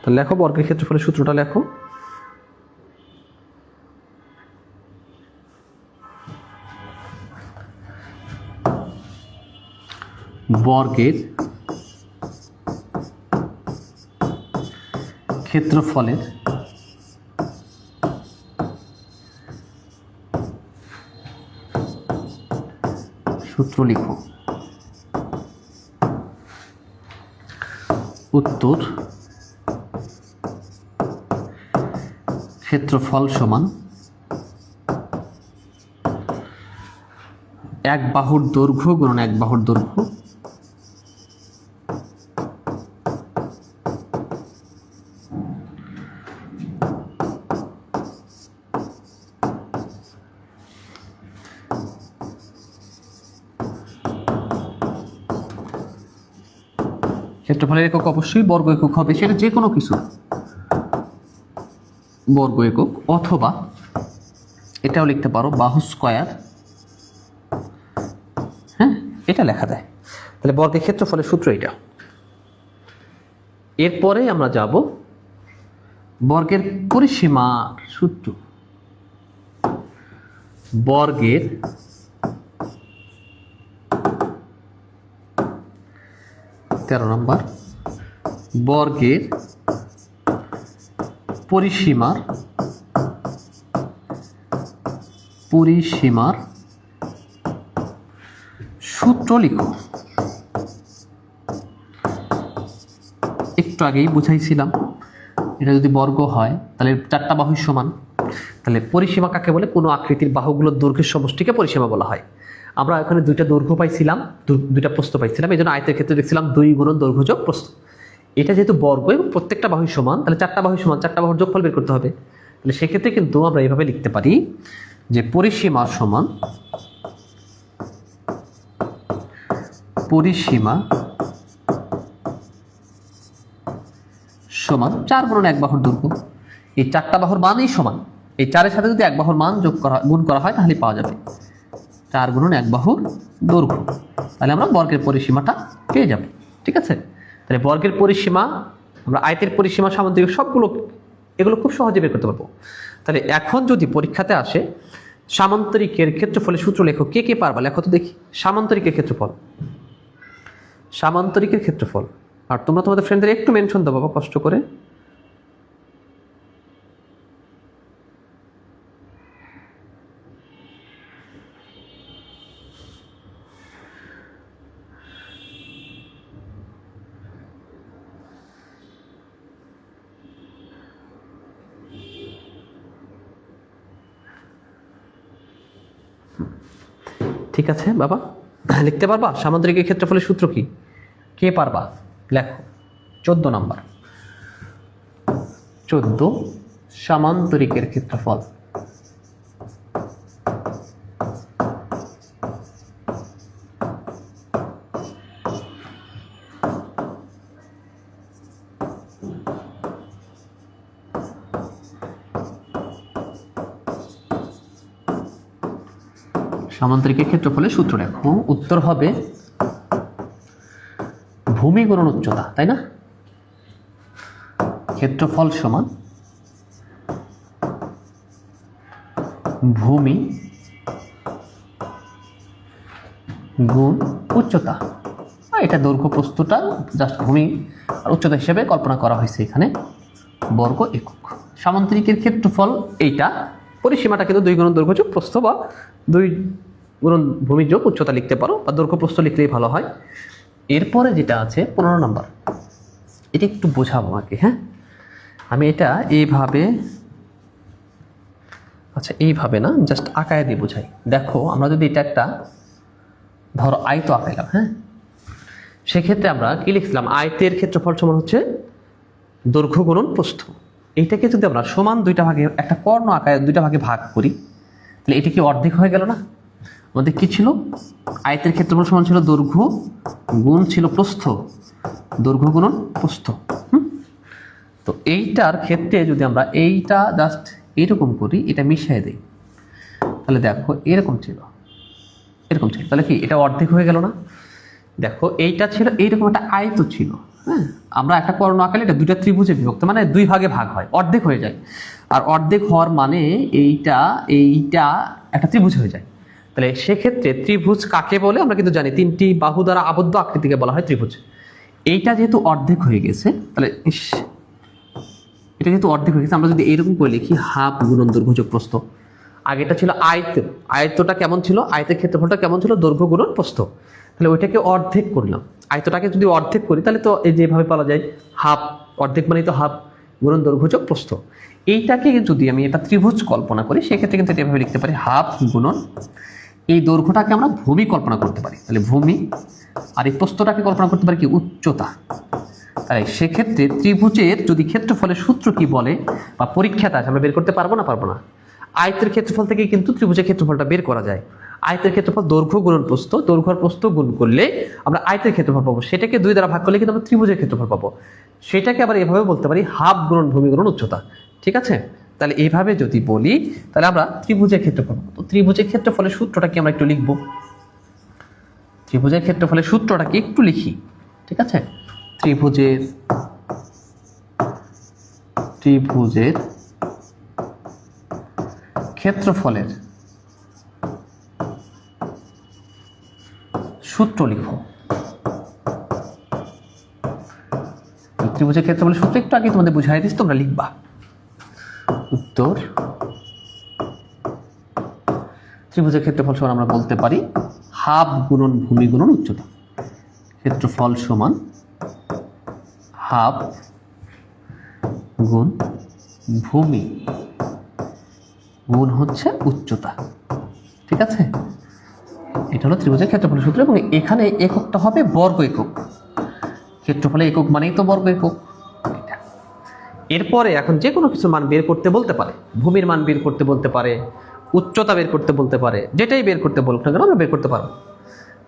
S1: তাহলে লেখো বর্গের ক্ষেত্রফলের সূত্রটা লেখো। বর্গের ক্ষেত্রফলের সূত্র লিখো। উত্তর ক্ষেত্রফল সমান এক বাহুর দৈর্ঘ্য গুণন এক বাহুর দৈর্ঘ্য, ক্ষেত্রফলের একক অবশ্যই বর্গ একক হবে, সেটা যে কোনো কিছু। বর্গ একক, অথবা এটাও লিখতে পারো বাহু স্কয়ার। হ্যাঁ, এটা লেখা যায়। তাহলে বর্গের ক্ষেত্রফলের সূত্র এটা। এরপরে আমরা যাব বর্গের পরিসীমার সূত্র। বর্গের তেরো নম্বর, বর্গের পরিসীমার সূত্র লিখো। একটু আগেই বুঝাইছিলাম, এটা যদি বর্গ হয় তাহলে চারটা বাহু সমান। তাহলে পরিসীমা কাকে বলে? কোনো আকৃতির বাহুগুলোর দৈর্ঘ্যের সমষ্টিকে পরিসীমা বলা হয়। আমরা এখানে দুইটা দৈর্ঘ্য পাইছিলাম, দুইটা প্রস্থ পাইছিলাম, এই জন্য আয়তের ক্ষেত্রে দেখছিলাম 2 গুণন দৈর্ঘ্য যোগ প্রস্থ। এটা যেহেতু বর্গ এবং প্রত্যেকটা বাহু সমান, তাহলে চারটা বাহু সমান, চারটা বাহুর যোগফল বের করতে হবে। তাহলে সেক্ষেত্রে কিন্তু আমরা এইভাবে লিখতে পারি যে পরিসীমা সমান সমান 4 গুণন 1 বাহুর দৈর্ঘ্য। এই চারটা বাহুর মানই সমান। এই 4-এর সাথে যদি 1 বাহুর মান গুণ করা হয় তাহলে পাওয়া যাবে 4 গুণন 1 বাহুর দৈর্ঘ্য। তাহলে আমরা বর্গের পরিসীমাটা পেয়ে যাব। ঠিক আছে? তাহলে বর্গের পরিসীমা, আমরা আয়তের পরিসীমা, সামান্তরিক সবগুলো এগুলো খুব সহজে বের করতে পারবো। তাহলে এখন যদি পরীক্ষাতে আসে সামান্তরিকের ক্ষেত্রফলের সূত্র লেখো, কে কে পারবা? লেখো তো দেখি। সামান্তরিকের ক্ষেত্রফল। আর তোমরা তোমাদের ফ্রেন্ডদের একটু মেনশন দাও বাবা, কষ্ট করে। ঠিক আছে বাবা, লিখতে পারবা সামান্তরিকের ক্ষেত্রফলের সূত্র কি? কে পারবা? লেখো। 14 নাম্বার, 14 সামান্তরিকের ক্ষেত্রফল। সামান্তরিকের ক্ষেত্রফলের সূত্র লেখো। উত্তর হবে ভূমি গুণন উচ্চতা, তাই না? ক্ষেত্রফল সমান ভূমি গুণ উচ্চতা। এটা দৈর্ঘ্য প্রস্থটা জাস্ট ভূমি আর উচ্চতা হিসেবে কল্পনা করা হয়েছে এখানে, বর্গ একক। সামান্তরিকের ক্ষেত্রফল এইটা, পরিসীমাটা কিন্তু 2 গুণন দৈর্ঘ্য যোগ প্রস্থ, বা 2 গুণন ভূমি যোগ উচ্চতা লিখতে পারো, বা দৈর্ঘ্য প্রস্থ লিখলেই ভালো হয়। এরপরে যেটা আছে 15 নম্বর, এটা একটু বোঝাবো আমাকে। হ্যাঁ, আমি এটা এইভাবে, আচ্ছা এইভাবে না, জাস্ট আঁকায় দিয়ে বোঝাই। দেখো, আমরা যদি এটা একটা ধরো আয়ত আঁকাইলাম, হ্যাঁ, সেক্ষেত্রে আমরা কি লিখছিলাম? আয়তের ক্ষেত্রফল সমান হচ্ছে দৈর্ঘ্য গুণন প্রস্থ। এইটাকে যদি আমরা সমান দুইটা ভাগে, একটা কর্ণ আকারে দুইটা ভাগে ভাগ করি, তাহলে এটা কি অর্ধেক হয়ে গেল না? আমাদের কি ছিল? আয়তের ক্ষেত্রফল সমান ছিল দৈর্ঘ্য গুণ ছিল প্রস্থ, দৈর্ঘ্য গুণন প্রস্থ। তো এইটার ক্ষেত্রে যদি আমরা এইটা জাস্ট এরকম করি, এটা মিশিয়ে দিই, তাহলে দেখো এরকম ছিল, তাহলে কি এটা অর্ধেক হয়ে গেল না? দেখো এইটা ছিল এইরকম একটা আয়ত ছিল, হ্যাঁ, আমরা একটা কর্ণ আঁকালে এটা দুইটা ত্রিভুজে বিভক্ত, মানে 2 ভাগে ভাগ হয়, অর্ধেক হয়ে যায়। আর অর্ধেক হওয়ার মানে এইটা একটা ত্রিভুজ হয়ে যায়। তাহলে সেক্ষেত্রে ত্রিভুজ কাকে বলে আমরা কিন্তু জানি, 3টি বাহু দ্বারা আবদ্ধ আকৃতিকে বলা হয় ত্রিভুজ। এইটা যেহেতু অর্ধেক হয়ে গেছে, তাহলে এটা যেহেতু অর্ধেক হয়ে গেছে, আমরা যদি এইরকম করে লিখি হাফ গুণন দৈর্ঘ্য যোগ প্রস্থ। আগেটা ছিল আয়তটা কেমন ছিল? আয়তের ক্ষেত্রফলটা কেমন ছিল? দৈর্ঘ্য গুণন প্রস্থ। তাহলে ওইটাকে অর্ধেক করলাম। আয়তটাকে যদি অর্ধেক করি তাহলে তো এই যেভাবে বলা যায় হাফ, অর্ধেক মানে তো হাফ গুণন দৈর্ঘ্য যোগ প্রস্থ। এইটাকে যদি আমি এটা ত্রিভুজ কল্পনা করি, সেক্ষেত্রে কিন্তু এভাবে লিখতে পারি হাফ গুণন, এই দৈর্ঘ্যটাকে আমরা ভূমি কল্পনা করতে পারি, তাহলে ভূমি, আর এই প্রস্থটাকে কল্পনা করতে পারি কি? উচ্চতা। তাই সেক্ষেত্রে ত্রিভুজের যদি ক্ষেত্রফলের সূত্র কি বলে বা পরীক্ষাটা আমরা বের করতে পারবো না? আয়তের ক্ষেত্রফল থেকে কিন্তু ত্রিভুজের ক্ষেত্রফলটা বের করা যায়। আয়তের ক্ষেত্রফল দৈর্ঘ্য গুণন প্রস্থ, দৈর্ঘ্য আর প্রস্থ গুণ করলে আমরা আয়তের ক্ষেত্রফল পাবো, সেটাকে 2 দ্বারা ভাগ করলে কিন্তু আমরা ত্রিভুজের ক্ষেত্রফল পাবো। সেটাকে আবার এভাবে বলতে পারি হাফ গুণন ভূমি গুণন উচ্চতা। ঠিক আছে? তাহলে এইভাবে যদি বলি তাহলে আমরা ত্রিভুজের ক্ষেত্রফল, তো ত্রিভুজের ক্ষেত্রফলের সূত্রটা কি আমরা একটু লিখব। ত্রিভুজের ক্ষেত্রফলের সূত্রটা কি একটু লিখি, ঠিক আছে। ত্রিভুজের ক্ষেত্রফলের সূত্র লিখো। ত্রিভুজের ক্ষেত্রফলের সূত্র একটু আগে তোমাদের বুঝাই দিচ্ছি, তোমরা লিখবা। উত্তর, ত্রিভুজের ক্ষেত্রফল সমান আমরা বলতে পারি হাফ গুণন ভূমি গুণন উচ্চতা। ক্ষেত্রফল সমান হাফ গুণ ভূমি গুণ হচ্ছে উচ্চতা, ঠিক আছে। এটা হলো ত্রিভুজের ক্ষেত্রফলের সূত্র, এবং এখানে এককটা হবে বর্গ একক। ক্ষেত্রফলে একক মানেই তো বর্গ একক। এরপরে এখন যে কোনো কিছু মান বের করতে বলতে পারে, ভূমির মান বের করতে বলতে পারে, উচ্চতা বের করতে বলতে পারে, যেটাই বের করতে বলুক না কেন আমরা বের করতে পারবো।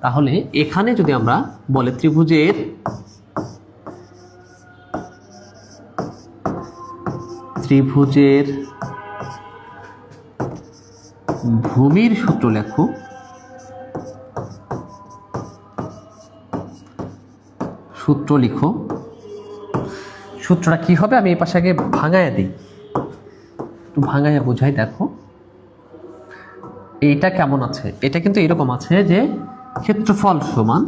S1: তাহলে এখানে যদি আমরা বলে ত্রিভুজের ভূমির সূত্র লেখো, সূত্র লিখো। সূত্রটা কি হবে আমি এই পাশে আগে ভাঙাইয়া দিই, একটু ভাঙাইয়া বোঝাই। দেখো এইটা কেমন আছে, এটা কিন্তু এরকম আছে যে ক্ষেত্রফল সমান,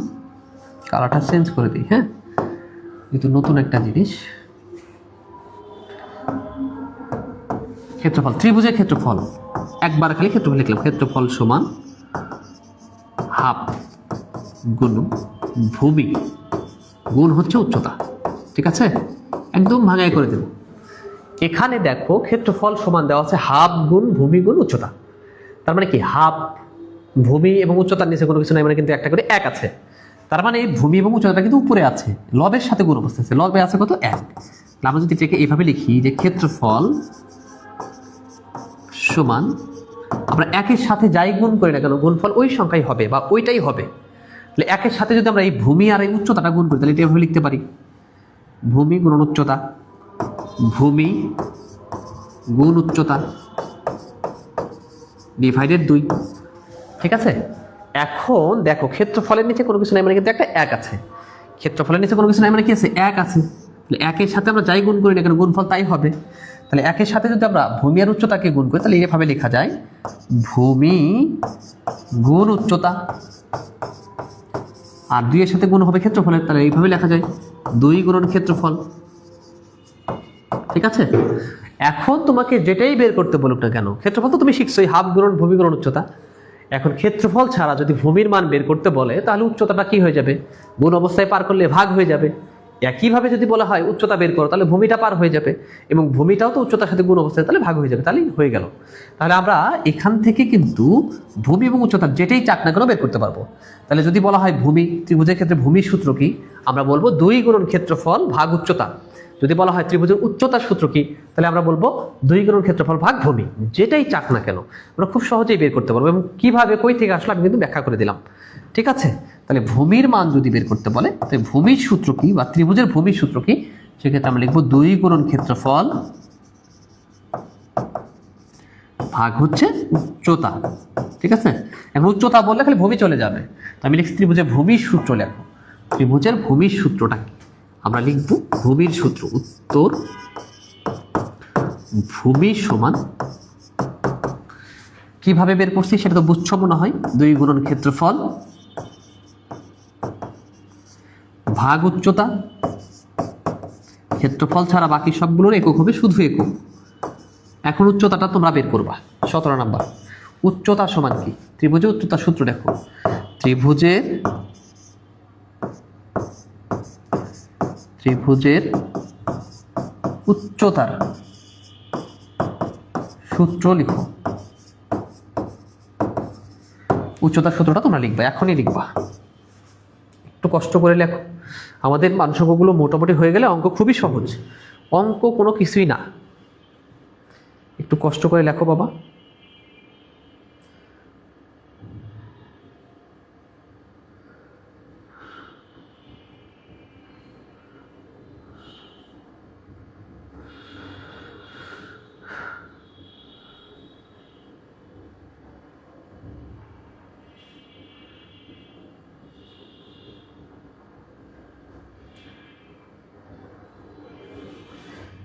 S1: কালারটা চেঞ্জ করে দিই, হ্যাঁ, কিন্তু নতুন একটা জিনিস। ক্ষেত্রফল, ত্রিভুজের ক্ষেত্রফল, একবার খালি ক্ষেত্রফল লিখলাম। ক্ষেত্রফল সমান হাফ গুণ ভূমি গুণ হচ্ছে উচ্চতা, ঠিক আছে। একদম ভাঙাই করে দেব। এখানে দেখো ক্ষেত্রফল সমান দেওয়া আছে হাফ গুণ ভূমি গুণ উচ্চতা। তার মানে কি হাফ, ভূমি এবং উচ্চতার নিচে কোনো কিছু নাই, মানে কিন্তু একটা করে এক আছে। তার মানে ভূমি এবং উচ্চতাটা কিন্তু উপরে আছে, লবের সাথে গুণ অবস্থা আছে, লবে আছে কত, এক। আমরা যদি এটাকে এইভাবে লিখি যে ক্ষেত্রফল সমান, আমরা একের সাথে যাই গুণ করি না কেন গুণফল ওই সংখ্যাই হবে বা ওইটাই হবে। তাহলে একের সাথে যদি আমরা এই ভূমি আর এই উচ্চতাটা গুণ করি তাহলে এটা এভাবে লিখতে পারি ভূমি গুণ উচ্চতা, ভূমি গুণ উচ্চতা ডিভাইডেড 2, ঠিক আছে। এখন দেখো ক্ষেত্রফলের নিচে কোনো কিছু নাই, মানে কিন্তু একটা এক আছে। ক্ষেত্রফলের নিচে কোনো কিছু নাই মানে কি আছে, এক আছে। তাহলে একের সাথে আমরা যাই গুণ করি না কেন গুণফল তাই হবে। তাহলে একের সাথে যদি আমরা ভূমি আর উচ্চতাকে গুণ করি তাহলে এইভাবে লেখা যায় ভূমি গুণ উচ্চতা, আর 2 এর সাথে গুণ হবে ক্ষেত্রফলের, তাহলে এইভাবে লেখা যায় 2 গুণন ক্ষেত্রফল, ঠিক আছে। এখন তোমাকে যেটাই বের করতে বলুক না কেন, ক্ষেত্রফল তো তুমি শিখছোই, হাফ গুণন ভূমি গুণন উচ্চতা। এখন ক্ষেত্রফল ছাড়া যদি ভূমির মান বের করতে বলে তাহলে উচ্চতাটা কি হয়ে যাবে, গুণ অবস্থায় পার করলে ভাগ হয়ে যাবে। একইভাবে যদি বলা হয় উচ্চতা বের করো তাহলে ভূমিটা পার হয়ে যাবে, এবং ভূমিটাও তো উচ্চতার সাথে গুণ অবস্থায়, তাহলে ভাগ হয়ে যাবে, তাহলেই হয়ে গেল। তাহলে আমরা এখান থেকে কিন্তু ভূমি এবং উচ্চতার যেটাই চাক না কেন বের করতে পারবো। তাহলে যদি বলা হয় ভূমি, ত্রিভুজের ক্ষেত্রে ভূমির সূত্র কি, আমরা বলবো 2 গুণন ক্ষেত্রফল ভাগ উচ্চতা। যদি বলা হয় ত্রিভুজের উচ্চতার সূত্র কি, তাহলে আমরা বলবো 2 গুণন ক্ষেত্রফল ভাগ ভূমি। যেটাই চাক না কেন আমরা খুব সহজেই বের করতে পারবো, এবং কিভাবে কই থেকে আসলে আমি কিন্তু ব্যাখ্যা করে দিলাম, ঠিক আছে। তাহলে ভূমির মান যদি বের করতে বলে তাহলে ভূমির সূত্র কি বা ত্রিভুজের ভূমির সূত্র কি, সেক্ষেত্রে আমরা লিখবো 2 গুণন ক্ষেত্রফল ভাগ হচ্ছে উচ্চতা, ঠিক আছে। এখন উচ্চতা বললে খালি ভূমি চলে যাবে, তো আমি লিখছি ত্রিভুজের ভূমির সূত্র লেখো। ত্রিভুজের ভূমির সূত্রটা কি, আমরা লিখবো ভূমির সূত্র। উত্তর, ভূমি সমান, কিভাবে বের করছি সেটা তো বুঝছো মনে হয়, 2 গুণন ক্ষেত্রফল ভাগ উচ্চতা। ক্ষেত্রফল ছাড়া বাকি সবগুলোর একক হবে শুধু একক। এখন উচ্চতাটা তোমরা বের করবা 17 নাম্বার। উচ্চতা সমান কি, ত্রিভুজের উচ্চতার সূত্র দেখো। ত্রিভুজের উচ্চতার সূত্র লিখো। উচ্চতার সূত্রটা তোমরা লিখবা, এখনই লিখবা, একটু কষ্ট করে লেখো। আমাদের মানসংখ্যাগুলো মোটামুটি হয়ে গেলে অঙ্ক খুবই সহজ, অঙ্ক কোনো কিছুই না, একটু কষ্ট করে লেখো বাবা।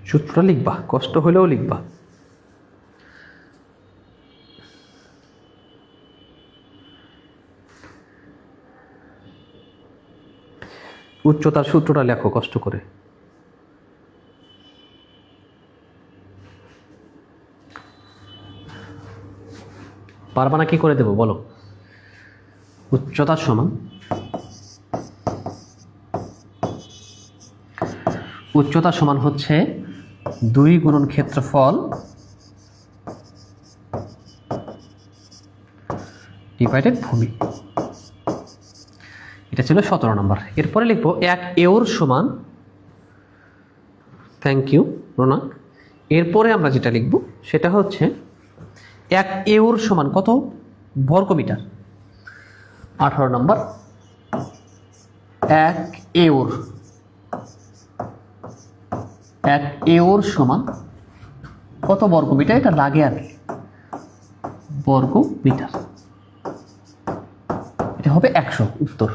S1: সূত্রটা লিখবা, কষ্ট হলেও লিখবা। উচ্চতার সূত্রটা লেখো কষ্ট করে। পারবা না কি করে দেবো বলো? উচ্চতা সমান হচ্ছে 2 গুণন ক্ষেত্রফল ডিভাইডেড ভূমি। এটা ছিল 17 নম্বর। এরপরে লিখবো 1 এওর সমান, থ্যাংক ইউ রোনা। এরপরে আমরা যেটা লিখব সেটা হচ্ছে 1 এওর সমান কত বর্গমিটার। 18 নম্বর 1 এওর সমান কত বর্গমিটার, এটা লাগে আর কি, বর্গমিটার। এটা হবে 100 উত্তর।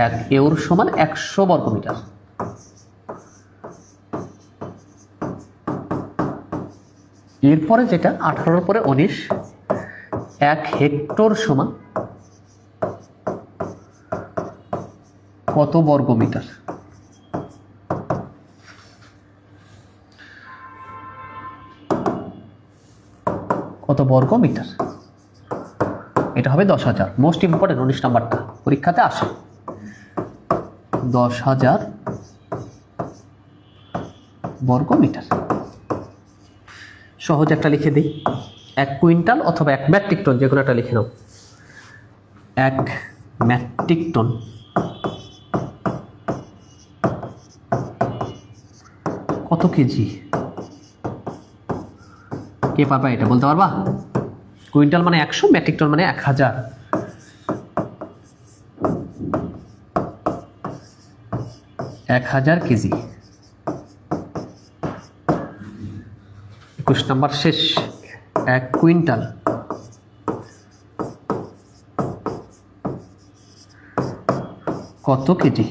S1: 1 এওর সমান 100 বর্গমিটার। এরপরে যেটা 18 পরে 19, 1 হেক্টর সমান কত বর্গমিটার। কত বর্গমিটার, এটা হবে 10,000। মোস্ট ইম্পর্টেন্ট 19 নাম্বারটা পরীক্ষাতে আসে। 10,000 বর্গমিটার। সহজ একটা লিখে দিই, 1 কুইন্টাল অথবা 1 মেট্রিক টন, যে কোনো একটা লিখে নাও। 1 মেট্রিক টন কত কেজি? কে পারবা এটা বলতে পারবা? কুইন্টাল মানে 100, মেট্রিক টন মানে 1000। 1000 কেজি। 21 নম্বর শেষ। 1 কুইন্টাল কত কেজি?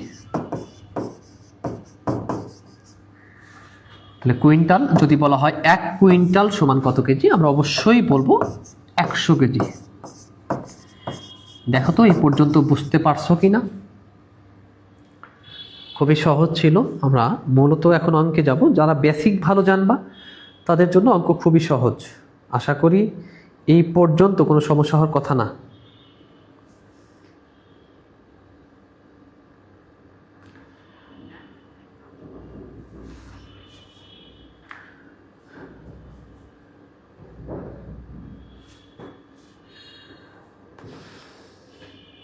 S1: তাহলে কুইন্টাল যদি বলা হয় 1 কুইন্টাল সমান কত কেজি, আমরা অবশ্যই বলবো 100 কেজি। দেখো তো এই পর্যন্ত বুঝতে পারছো কিনা? খুবই সহজ ছিল। আমরা মূলত এখন অঙ্কে যাব। যারা বেসিক ভালো জানবা তাদের জন্য অঙ্ক খুবই সহজ। আশা করি এই পর্যন্ত কোনো সমস্যা হওয়ার কথা না।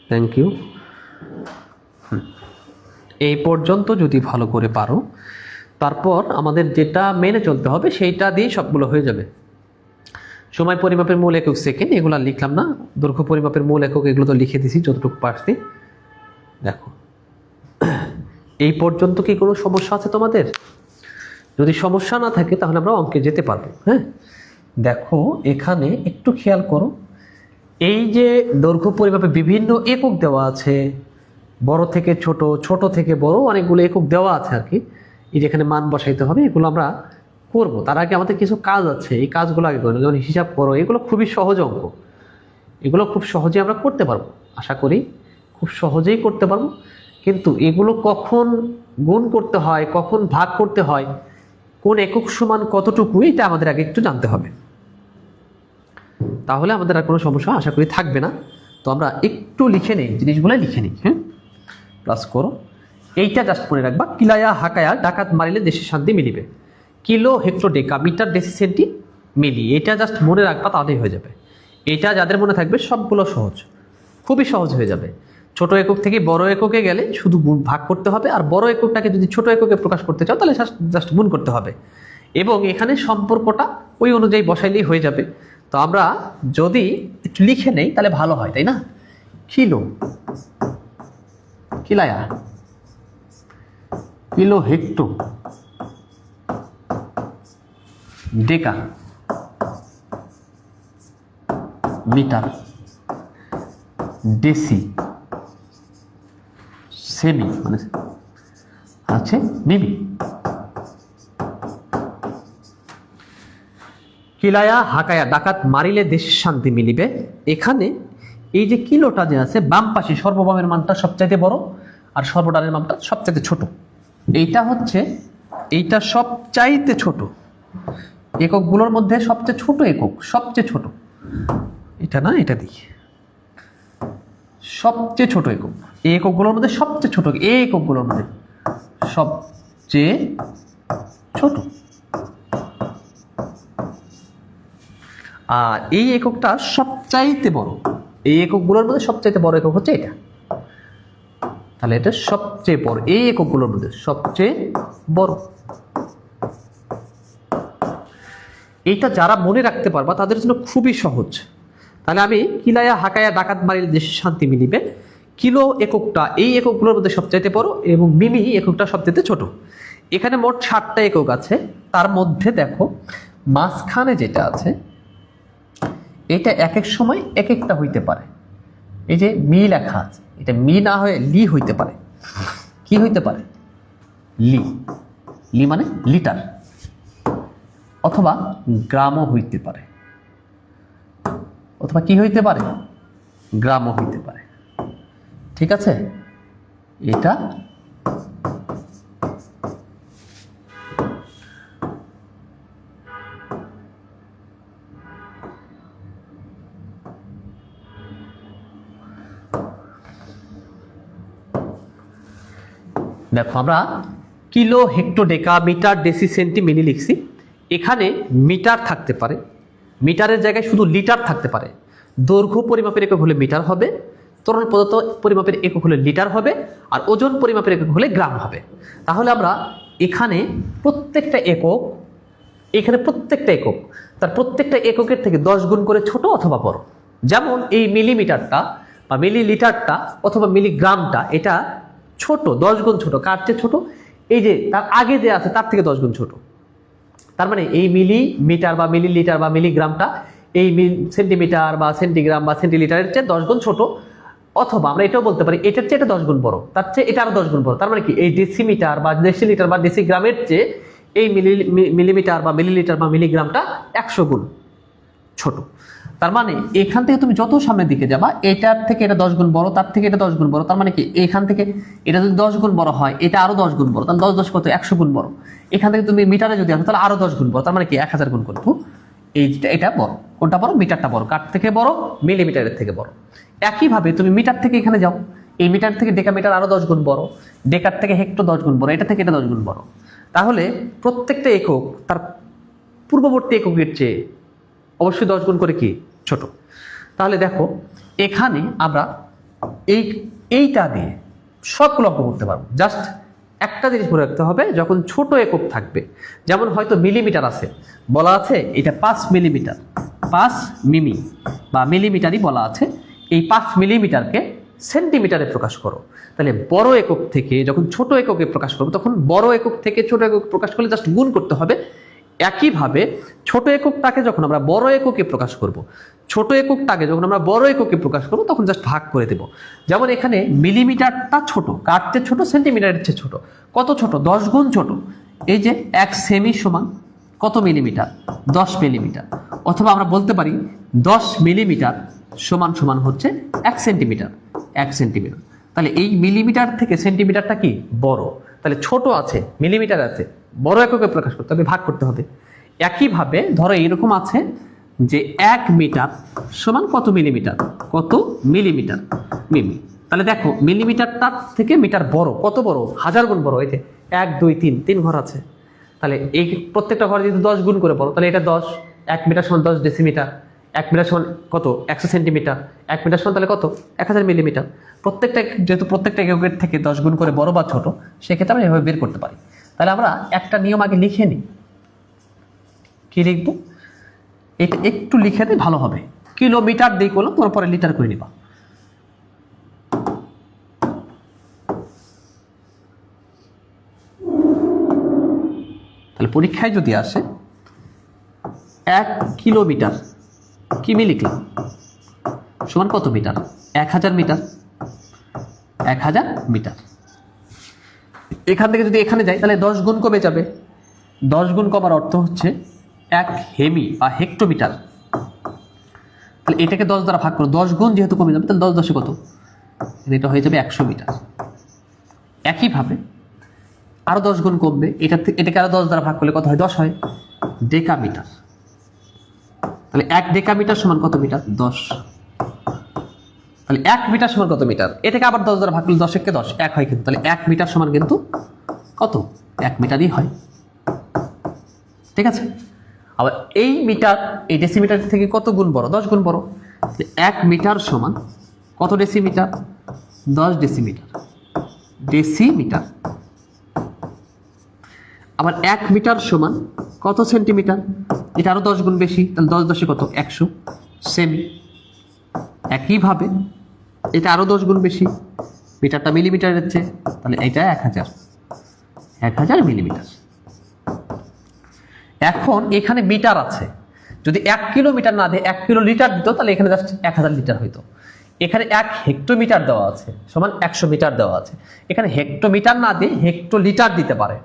S1: Thank you. এই পর্যন্ত যদি ভালো করে পারো, তারপর আমাদের যেটা মেনে চলতে হবে সেইটা দিয়ে সবগুলো হয়ে যাবে। সময় পরিমাপের মূল একক সেকেন্ড, এগুলো লিখলাম না। দৈর্ঘ্য পরিমাপের মূল একক, এগুলো তো লিখে দিছি যতটুকু পারছি। দেখো এই পর্যন্ত কি কোনো সমস্যা আছে তোমাদের? যদি সমস্যা না থাকে তাহলে আমরা অঙ্কে যেতে পারবো। হ্যাঁ, দেখো এখানে একটু খেয়াল করো, এই যে দৈর্ঘ্য পরিমাপে বিভিন্ন একক দেওয়া আছে, বড় থেকে ছোট, ছোট থেকে বড়, অনেকগুলো একক দেওয়া আছে আর কি। এই যেখানে মান বসাইতে হবে, এগুলো আমরা করব। তার আগে আমাদের কিছু কাজ আছে, এই কাজগুলো আগে করবো। যেমন হিসাব করো, এগুলো খুবই সহজ অঙ্ক, এগুলো খুব সহজে আমরা করতে পারবো। আশা করি খুব সহজেই করতে পারবো। কিন্তু এগুলো কখন গুণ করতে হয়, কখন ভাগ করতে হয়, কোন একক সমান কতটুকু, এটা আমাদের আগে একটু জানতে হবে। তাহলে আমাদের আর কোনো সমস্যা আশা করি থাকবে না। তো আমরা একটু লিখে নিই, জিনিসগুলো লিখে নিই। হ্যাঁ, প্লাস করো। এইটা জাস্ট মনে রাখবা, কিলায়া হাকায়া ডাকাত মারিলে দেশে শান্তি মিলিবে। Kilo hecto deca metre deci centi milli, এটা জাস্ট মনে রাখবা, তাহলেই হয়ে যাবে। এটা যাদের মনে থাকবে সবগুলো সহজ, খুবই সহজ হয়ে যাবে। ছোট একক থেকে বড় এককে গেলে শুধু ভাগ করতে হবে, আর বড় এককটাকে যদি ছোট এককে প্রকাশ করতে চাও তাহলে জাস্ট গুণ করতে হবে। এবং এখানে সম্পর্কটা ওই অনুযায়ী বসাইলেই হয়ে যাবে। তো আমরা যদি একটু লিখে নেই তাহলে ভালো হয়, তাই না? কিলো, কিলায়া, কিলো হেক্টো, ডেকা, মিটার, ডেসি, সেমি মানে আছে মিলি, কিলায়া হাকায়া ডাকাত মারিলে দেশের শান্তি মিলিবে। এখানে এই যে কিলোটা যে আছে বাম পাশে সর্ববামের মানটা সবচাইতে বড় আর সর্বডানের মানটা সবচাইতে ছোট। এইটা সবচাইতে ছোট এককগুলোর মধ্যে সবচেয়ে ছোট একক, সবচেয়ে ছোট এটা না, এটা দিই সবচেয়ে ছোট একক। এই এককগুলোর মধ্যে সবচেয়ে ছোট, এই এককগুলোর মধ্যে সবচেয়ে ছোট। আর এই এককটা সবচাইতে বড়, এই এককগুলোর মধ্যে সবচাইতে বড় একক হচ্ছে এটা। তাহলে এটা সবচেয়ে বড়, এই এককগুলোর মধ্যে সবচেয়ে বড়। এইটা যারা মনে রাখতে পারবা তাদের জন্য খুবই সহজ। তাহলে আমি কিলায়া হাকায়া ডাকাত মারিলে দেশে শান্তি মিলিবে, কিলো এককটা এই এককগুলোর মধ্যে সবচাইতে বড় এবং মিমি এককটা সবচাইতে ছোট। এখানে মোট 7টা একক আছে, তার মধ্যে দেখো মাঝখানে যেটা আছে এটা এক এক সময় এক একটা হইতে পারে। এই যে মি লেখা আছে, এটা মি না হয়ে লি হইতে পারে। কি হইতে পারে? লি। লি মানে লিটার, অথবা গ্রামও হইতে পারে, অথবা কি হইতে পারে? গ্রামও হইতে পারে। ঠিক আছে, এটা দেখো আমরা কিলো, হেক্টো, ডেকা, মিটার, ডেসি, সেন্টি, মিলি লিখছি। এখানে মিটার থাকতে পারে, মিটারের জায়গায় শুধু লিটার থাকতে পারে। দৈর্ঘ্য পরিমাপের একক হলে মিটার হবে, ত্বরণ পদার্থ পরিমাপের একক হলে লিটার হবে, আর ওজন পরিমাপের একক হলে গ্রাম হবে। তাহলে আমরা এখানে প্রত্যেকটা একক, এখানে প্রত্যেকটা একক তার প্রত্যেকটা এককের থেকে 10 গুণ করে ছোট অথবা বড়। যেমন এই মিলিমিটারটা বা মিলিলিটারটা অথবা মিলিগ্রামটা এটা ছোট, 10 গুণ ছোট। কার চেয়ে ছোট? এই যে তার আগে যে আছে তার থেকে 10 গুণ ছোট। তার মানে এই মিলিমিটার বা মিলিলিটার বা মিলিগ্রামটা এই সেন্টিমিটার বা সেন্টিগ্রাম বা সেন্টিলিটারের চেয়ে 10 গুণ ছোট। অথবা আমরা এটাও বলতে পারি এটার চেয়ে এটা 10 গুণ বড়, তার চেয়ে এটা আরো 10 গুণ বড়। তার মানে কি এই ডেসিমিটার বা ডেসিলিটার বা ডেসিগ্রামের চেয়ে এই মিলিমিটার বা মিলিলিটার বা মিলিগ্রামটা 100 গুণ ছোট। তার মানে এখান থেকে তুমি যত সামনের দিকে যাবা এটার থেকে এটা 10 গুণ বড়, তার থেকে এটা 10 গুণ বড়। তার মানে কি এখান থেকে এটা যদি 10 গুণ বড় হয় এটা আরো 10 গুণ বড়, তাহলে 10 10 কত? 100 গুণ বড়। এখান থেকে তুমি মিটারে যদি আসো তাহলে আরো 10 গুণ বড়, তার মানে কি 1000 গুণ করবো। এটা বড়। কোনটা বড়? মিটারটা বড়। কার থেকে বড়? মিলিমিটারের থেকে বড়। একইভাবে তুমি মিটার থেকে এখানে যাও, এই মিটার থেকে ডেকামিটার আরো 10 গুণ বড়, ডেকার থেকে হেক্টো 10 গুণ বড়, এটা থেকে এটা 10 গুণ বড়। তাহলে প্রত্যেকটা একক তার পূর্ববর্তী এককের চেয়ে অবশ্যই 10 গুণ করে কি ছোট। তাহলে দেখো এখানে আমরা এইটা দিয়ে সবগুলো অঙ্ক করতে পারবো। জাস্ট একটা জিনিস মনে রাখতে হবে, যখন ছোট একক থাকবে, যেমন হয়তো মিলিমিটার আছে, বলা আছে এটা 5 মিলিমিটার, 5 মিমি বা মিলিমিটারই বলা আছে, এই 5 মিলিমিটারকে সেন্টিমিটারে প্রকাশ করো। তাহলে বড় একক থেকে যখন ছোট এককে প্রকাশ করবো তখন বড় একক থেকে ছোট একক প্রকাশ করলে জাস্ট গুণ করতে হবে। একইভাবে ছোট এককটাকে যখন আমরা বড় এককে প্রকাশ করব, ছোট এককটাকে যখন আমরা বড় এককে প্রকাশ করব তখন জাস্ট ভাগ করে দেব। যেমন এখানে মিলিমিটারটা ছোট, কার চেয়ে ছোট? সেন্টিমিটারের চেয়ে ছোট। কত ছোট? 10 গুণ ছোট। এই যে 1 সেমি সমান কত মিলিমিটার? 10 মিলিমিটার। অথবা আমরা বলতে পারি 10 মিলিমিটার সমান সমান হচ্ছে 1 সেন্টিমিটার, 1 সেন্টিমিটার। তাহলে এই মিলিমিটার থেকে সেন্টিমিটারটা কি বড়। তাহলে ছোট আছে, মিলিমিটার আছে, বড় এককে প্রকাশ করতে হবে, ভাগ করতে হবে। একইভাবে ধরো এরকম আছে যে 1 মিটার সমান কত মিলিমিটার? কত মিলিমিটার? মিমি। তাহলে দেখো মিলিমিটারটার থেকে মিটার বড়, কত বড়? 1000 গুণ বড়। এই যে 1 2 3 3 ঘর আছে, তাহলে এই প্রত্যেকটা ঘর যদি 10 গুণ করে বড়, তাহলে এটা 10। 1 মিটার সমান 10 ডেসিমিটার, 1 মিটার সমান কত? 100 সেন্টিমিটার, 1 মিটার সমান তাহলে কত? 1000 মিলিমিটার। যেহেতু প্রত্যেকটা এককের থেকে 10 গুণ করে বড় বা ছোট, সেক্ষেত্রে আমরা এভাবে বের করতে পারি। তাহলে আমরা একটা নিয়ম আগে লিখে নিই। কি লিখবো? এটা একটু লিখে দিই ভালো হবে। কিলোমিটার দিয়ে করলাম, তোমার পরে লিটার করে নিবা। তাহলে পরীক্ষায় যদি আসে 1 কিলোমিটার কিমি লিখলাম সমান কত মিটার? 1000 metre, 1000 metre. এখান থেকে যদি এখানে যাই তাহলে 10 গুণ কমে যাবে। 10 গুণ কমার অর্থ হচ্ছে 1 হেমি বা হেক্টোমিটার, তাহলে এটাকে 10 দ্বারা ভাগ করো, 10 গুণ যেহেতু কমে যাবে তাহলে 10 10 কত, এটা হয়ে যাবে 100 মিটার। একইভাবে আরো 10 গুণ কমবে, এটাকে আরো 10 দ্বারা ভাগ করলে কত হয়, 10 হয়, ডেকামিটার। তাহলে 1 ডেকামিটার সমান কত মিটার, 10। তাহলে 1 মিটার সমান কত মিটার, এটাকে আবার 10 দ্বারা ভাগ করলে 10 কে 10 1 হয় কিন্তু, তাহলে 1 মিটার সমান কিন্তু কত, 1 মিটারই হয়। ঠিক আছে, আবার এই মিটার এই ডেসিমিটার থেকে কত গুণ বড়, 10 গুণ বড়। 1 মিটার সমান কত ডেসিমিটার, 10 ডেসিমিটার, ডেসিমিটার। আবার 1 মিটার সমান কত সেন্টিমিটার, এটা আরো 10 গুণ বেশি, তাহলে 10 10 কত, 100 সেমি। একইভাবে এটা আরো 10 গুণ বেশি, মিটারটা মিলিমিটারের চেয়ে, তাহলে এটা 1000 মিলিমিটার। এখন এখানে মিটার আছে, যদি 1 কিলোমিটার না দিয়ে 1 কিলো লিটার দিত তাহলে এখানে জাস্ট 1000 লিটার হইতো। এখানে 1 হেক্টোমিটার দেওয়া আছে সমান 100 মিটার দেওয়া আছে, এখানে হেক্টোমিটার না দিয়ে হেক্টোলিটার দিতে পারে,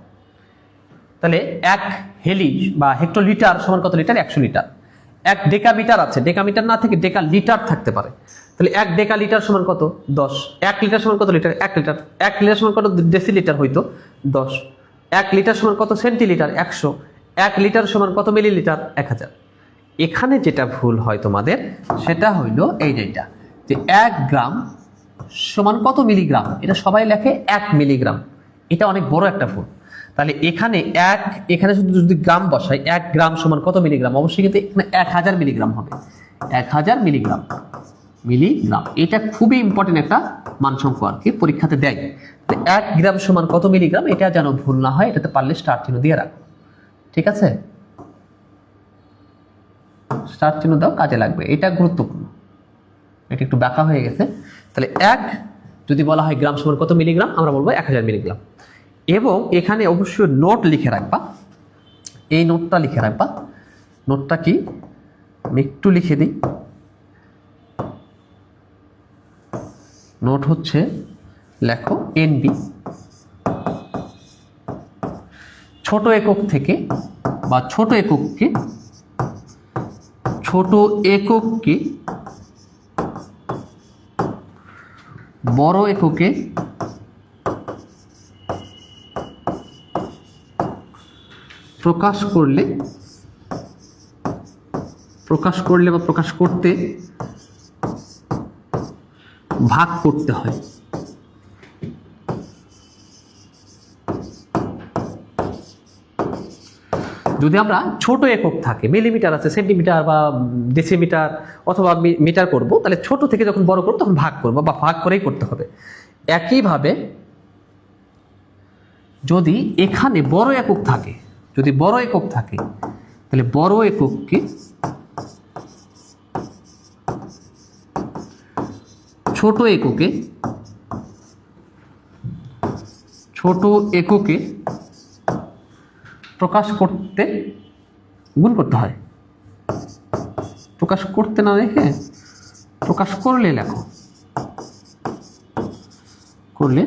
S1: তাহলে 1 হেলি বা হেক্টোলিটার সমান কত লিটার, 100 লিটার। 1 ডেকামিটার আছে, ডেকামিটার না থেকে ডেকা লিটার থাকতে পারে, তাহলে 1 ডেকা লিটার সমান কত, 10। 1 লিটার সমান কত লিটার, 1 লিটার। 1 লিটার সমান কত ডেসিলিটার হইতো, 10। 1 লিটার সমান কত সেন্টিলিটার, 100। 1 লিটার সমান কত মিলিলিটার, 1000। এখানে যেটা ভুল হয় তোমাদের সেটা হইল এই যেটা, যে 1 গ্রাম সমান কত মিলিগ্রাম, এটা সবাই লেখে 1 মিলিগ্রাম, এটা অনেক বড় একটা ভুল। তাহলে এখানে এখানে শুধু যদি গ্রাম বসাই, 1 গ্রাম সমান কত মিলিগ্রাম, অবশ্যই কিন্তু এখানে 1000 মিলিগ্রাম হবে, 1000 মিলিগ্রাম। এটা খুবই ইম্পর্টেন্ট একটা মানসংখ্য আর কি, পরীক্ষাতে দেয়। 1 গ্রাম সমান কত মিলিগ্রাম, এটা যেন ভুল না হয়, এটাতে পারলে স্টার চিহ্ন দিয়ে রাখো। ঠিক আছে, স্টার চিহ্ন দাও, কাজে লাগবে, এটা গুরুত্বপূর্ণ। এটা একটু বাঁকা হয়ে গেছে। তাহলে 1 যদি বলা হয় গ্রাম সমান কত মিলিগ্রাম, আমরা বলবো 1000 মিলিগ্রাম। এবং এখানে অবশ্যই নোট লিখে রাখবা, এই নোটটা লিখে রাখবা। নোটটা কি আমি একটু লিখে দিই। নোট হচ্ছে, লেখো এনবি, ছোট একক থেকে বা ছোট এককে বড় এককে প্রকাশ করলে বা প্রকাশ করতে ভাগ করতে হয়। যদি আমরা ছোট একক থাকে, মিলিমিটার আছে, সেন্টিমিটার বা ডেসিমিটার অথবা মিটার করব, তাহলে ছোট থেকে যখন বড় করব তখন ভাগ করব বা ভাগ করেই করতে হবে। একইভাবে যদি এখানে বড় একক থাকে, তাহলে বড় এককে ছোট এককে প্রকাশ করতে গুণ করতে হয়। প্রকাশ করতে না রেখে প্রকাশ করলে লেখো, করলে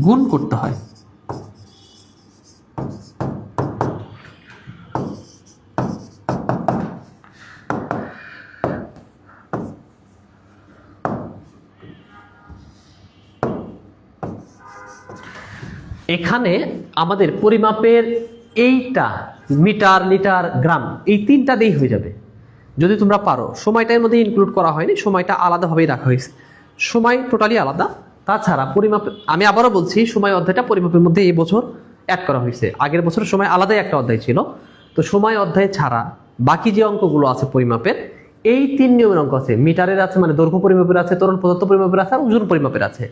S1: গুণ করতে হয়। এখানে আমাদের পরিমাপের এইটা মিটার, লিটার, গ্রাম, এই 3টা দিয়েই হয়ে যাবে যদি তোমরা পারো। সময়টার মধ্যে ইনক্লুড করা হয়নি, সময়টা আলাদাভাবেই রাখা হয়েছে, সময় টোটালি আলাদা। তাছাড়া পরিমাপ, আমি আবারও বলছি, সময় অধ্যায়টা পরিমাপের মধ্যে এই বছর অ্যাড করা হয়েছে। আগের বছর সময় আলাদাই একটা অধ্যায় ছিল, তো সময় অধ্যায় ছাড়া বাকি যে অঙ্কগুলো আছে পরিমাপের, এই 3 নিয়মের অঙ্ক আছে। মিটারের আছে, মানে দৈর্ঘ্য পরিমাপের আছে, ত্বরণ পদার্থ পরিমাপের আছে, আর ওজন পরিমাপের আছে।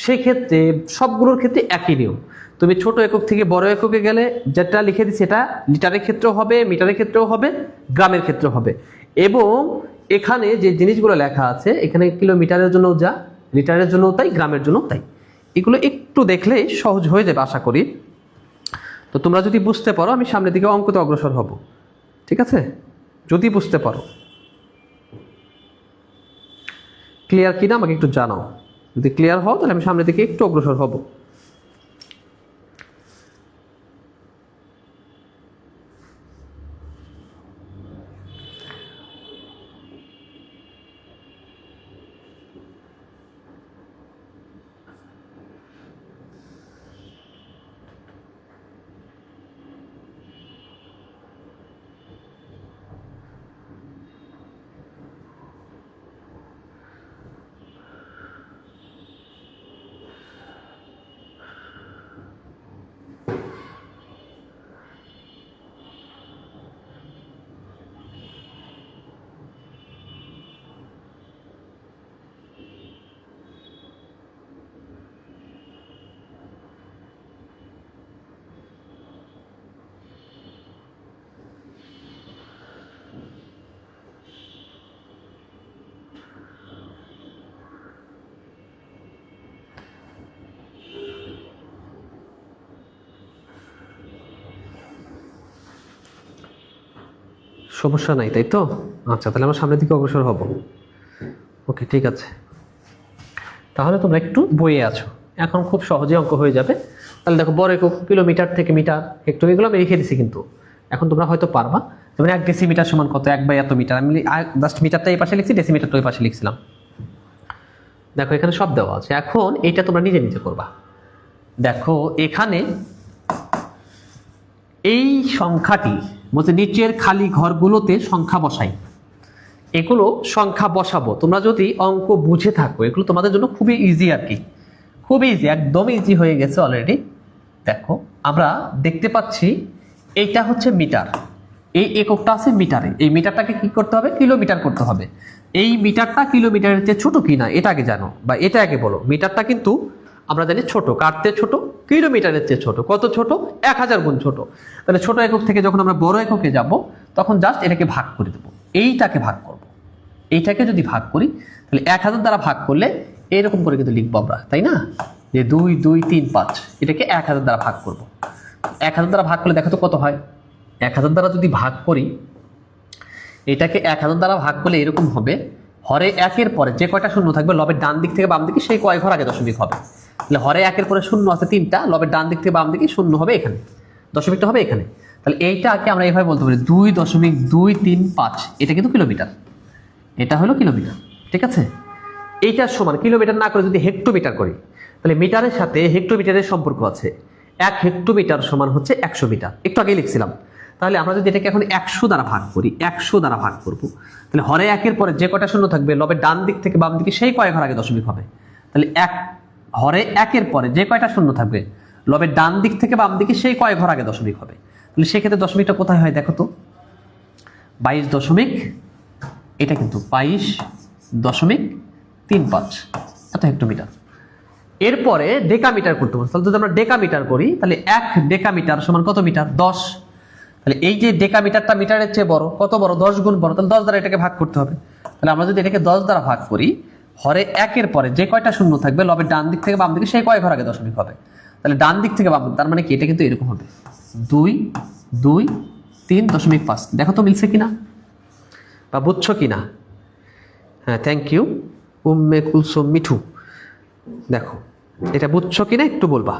S1: সেক্ষেত্রে সবগুলোর ক্ষেত্রে একই নিয়ম। তুমি ছোট একক থেকে বড় এককে গেলে যেটা লিখে দিচ্ছি, সেটা লিটারের ক্ষেত্রেও হবে, মিটারের ক্ষেত্রেও হবে, গ্রামের ক্ষেত্রেও হবে। এবং এখানে যে জিনিসগুলো লেখা আছে, এখানে কিলোমিটারের জন্য যা, লিটারের জন্য তাই, গ্রামের জন্য তাই। এগুলো একটু দেখলেই সহজ হয়ে যাবে আশা করি। তো তোমরা যদি বুঝতে পারো, আমি সামনের দিকে অঙ্কতে অগ্রসর হব। ঠিক আছে, যদি বুঝতে পারো। ক্লিয়ার কিনা আমাকে একটু জানাও। যদি ক্লিয়ার হও তাহলে আমি সামনের দিকে একটু অগ্রসর হব। সমস্যা নাই, তাই তো? আচ্ছা, তাহলে আমরা সামনের দিকে অগ্রসর হব। ওকে, ঠিক আছে। তাহলে তোমরা একটু বইয়ে আছো, এখন খুব সহজে অঙ্ক হয়ে যাবে। তাহলে দেখো, বড় একক কিলোমিটার থেকে মিটার, হেক্টর, এগুলো আমি লিখে দিছি, কিন্তু এখন তোমরা হয়তো পারবা। যেমন 1 ডেসিমিটার সমান কত, 1/, এত মিটার। আমি জাস্ট মিটারটা এই পাশে লিখছি, ডেসিমিটারটা ওই পাশে লিখছিলাম। দেখো এখানে সব দেওয়া আছে, এখন এইটা তোমরা নিজে নিজে করবা। দেখো এখানে এই সংখ্যাটি বলতে নিচের খালি ঘরগুলোতে সংখ্যা বসাই। এগুলো সংখ্যা বসাবো, তোমরা যদি অঙ্ক বুঝে থাকো এগুলো তোমাদের জন্য খুবই ইজি আর কি, খুবই ইজি, একদম ইজি হয়ে গেছে অলরেডি। দেখো আমরা দেখতে পাচ্ছি এইটা হচ্ছে মিটার, এই এককটা আছে মিটারে, এই মিটারটাকে কি করতে হবে, কিলোমিটার করতে হবে। এই মিটারটা কিলোমিটারের চেয়ে ছোট কিনা এটা আগে জানো, বা এটা আগে বলো। মিটারটা কিন্তু আমরা জানি ছোট, কাটতে ছোট, কিলোমিটারের চেয়ে ছোট। কত ছোট? 1000 গুণ ছোট। তাহলে ছোট একক থেকে যখন আমরা বড় এককে যাব, তখন জাস্ট এটাকে ভাগ করে দেবো, এইটাকে ভাগ করব। এইটাকে যদি ভাগ করি, তাহলে 1000 দ্বারা ভাগ করলে এরকম করে কিন্তু লিখবো আমরা, তাই না? যে 2, 2, 3, 5, এটাকে 1000 দ্বারা ভাগ করব। 1000 দ্বারা ভাগ করলে দেখো তো কত হয়। 1000 দ্বারা যদি ভাগ করি, এটাকে 1000 দ্বারা ভাগ করলে এরকম হবে, হরে 1-এর পরে যে কয়টা শূন্য থাকবে লবের ডান দিক থেকে বাম দিকে, সেই কয় ঘর আগে দশমিক হবে। তাহলে হরে 1-এর পরে শূন্য আছে 3টা, লবের ডান দিক থেকে বাম দিকে শূন্য হবে এখানে, দশমিকটা হবে এখানে। তাহলে এইটাকে আমরা এইভাবে বলতে পারি 2.235, এটা কিন্তু কিলোমিটার, এটা হলো কিলোমিটার, ঠিক আছে? এইটার সমান কিলোমিটার না করে যদি হেক্টোমিটার করি, তাহলে মিটারের সাথে হেক্টোমিটারের সম্পর্ক আছে। 1 হেক্টোমিটার সমান হচ্ছে 100 মিটার, একটু আগেই লিখছিলাম। তাহলে আমরা যদি এটাকে এখন 100 দ্বারা ভাগ করি, 100 দ্বারা ভাগ করব, তাহলে হরে 1-এর পরে যে কয়টা শূন্য থাকবে লবের ডান দিক থেকে বাম দিকে, সেই কয় ঘর আগে দশমিক হবে। তাহলে হরে 1-এর পরে যে কয়টা শূন্য থাকবে লবের ডান দিক থেকে বাম দিকে, সেই কয় ঘর আগে দশমিক হবে। তাহলে সেক্ষেত্রে দশমিকটা কোথায় হয় দেখো তো, 22 দশমিক, এটা কিন্তু 22.35 এত হেক্টোমিটার। এরপরে ডেকামিটার করতে বলছে, তাহলে যদি আমরা ডেকামিটার করি, তাহলে 1 ডেকামিটার সমান কত মিটার? 10। তাহলে এই যে ডেকামিটারটা মিটারের চেয়ে বড়, কত বড়? 10 গুণ বড়। তাহলে 10 দ্বারা এটাকে ভাগ করতে হবে। তাহলে আমরা যদি এটাকে 10 দ্বারা ভাগ করি, হরে 1-এর পরে যে কয়টা শূন্য থাকবে লবের ডান দিক থেকে বাম দিকে, সেই কয় ঘর আগে দশমিক হবে। তাহলে ডান দিক থেকে বাম দিক, তার মানে কি এটা কিন্তু এরকম হবে, 2, 2, 3.5। দেখো তো মিলছে কিনা বা বুঝছো কিনা? হ্যাঁ, থ্যাংক ইউ উম্মে কুলসুম মিঠু। দেখো এটা বুঝছো কিনা একটু বলবা।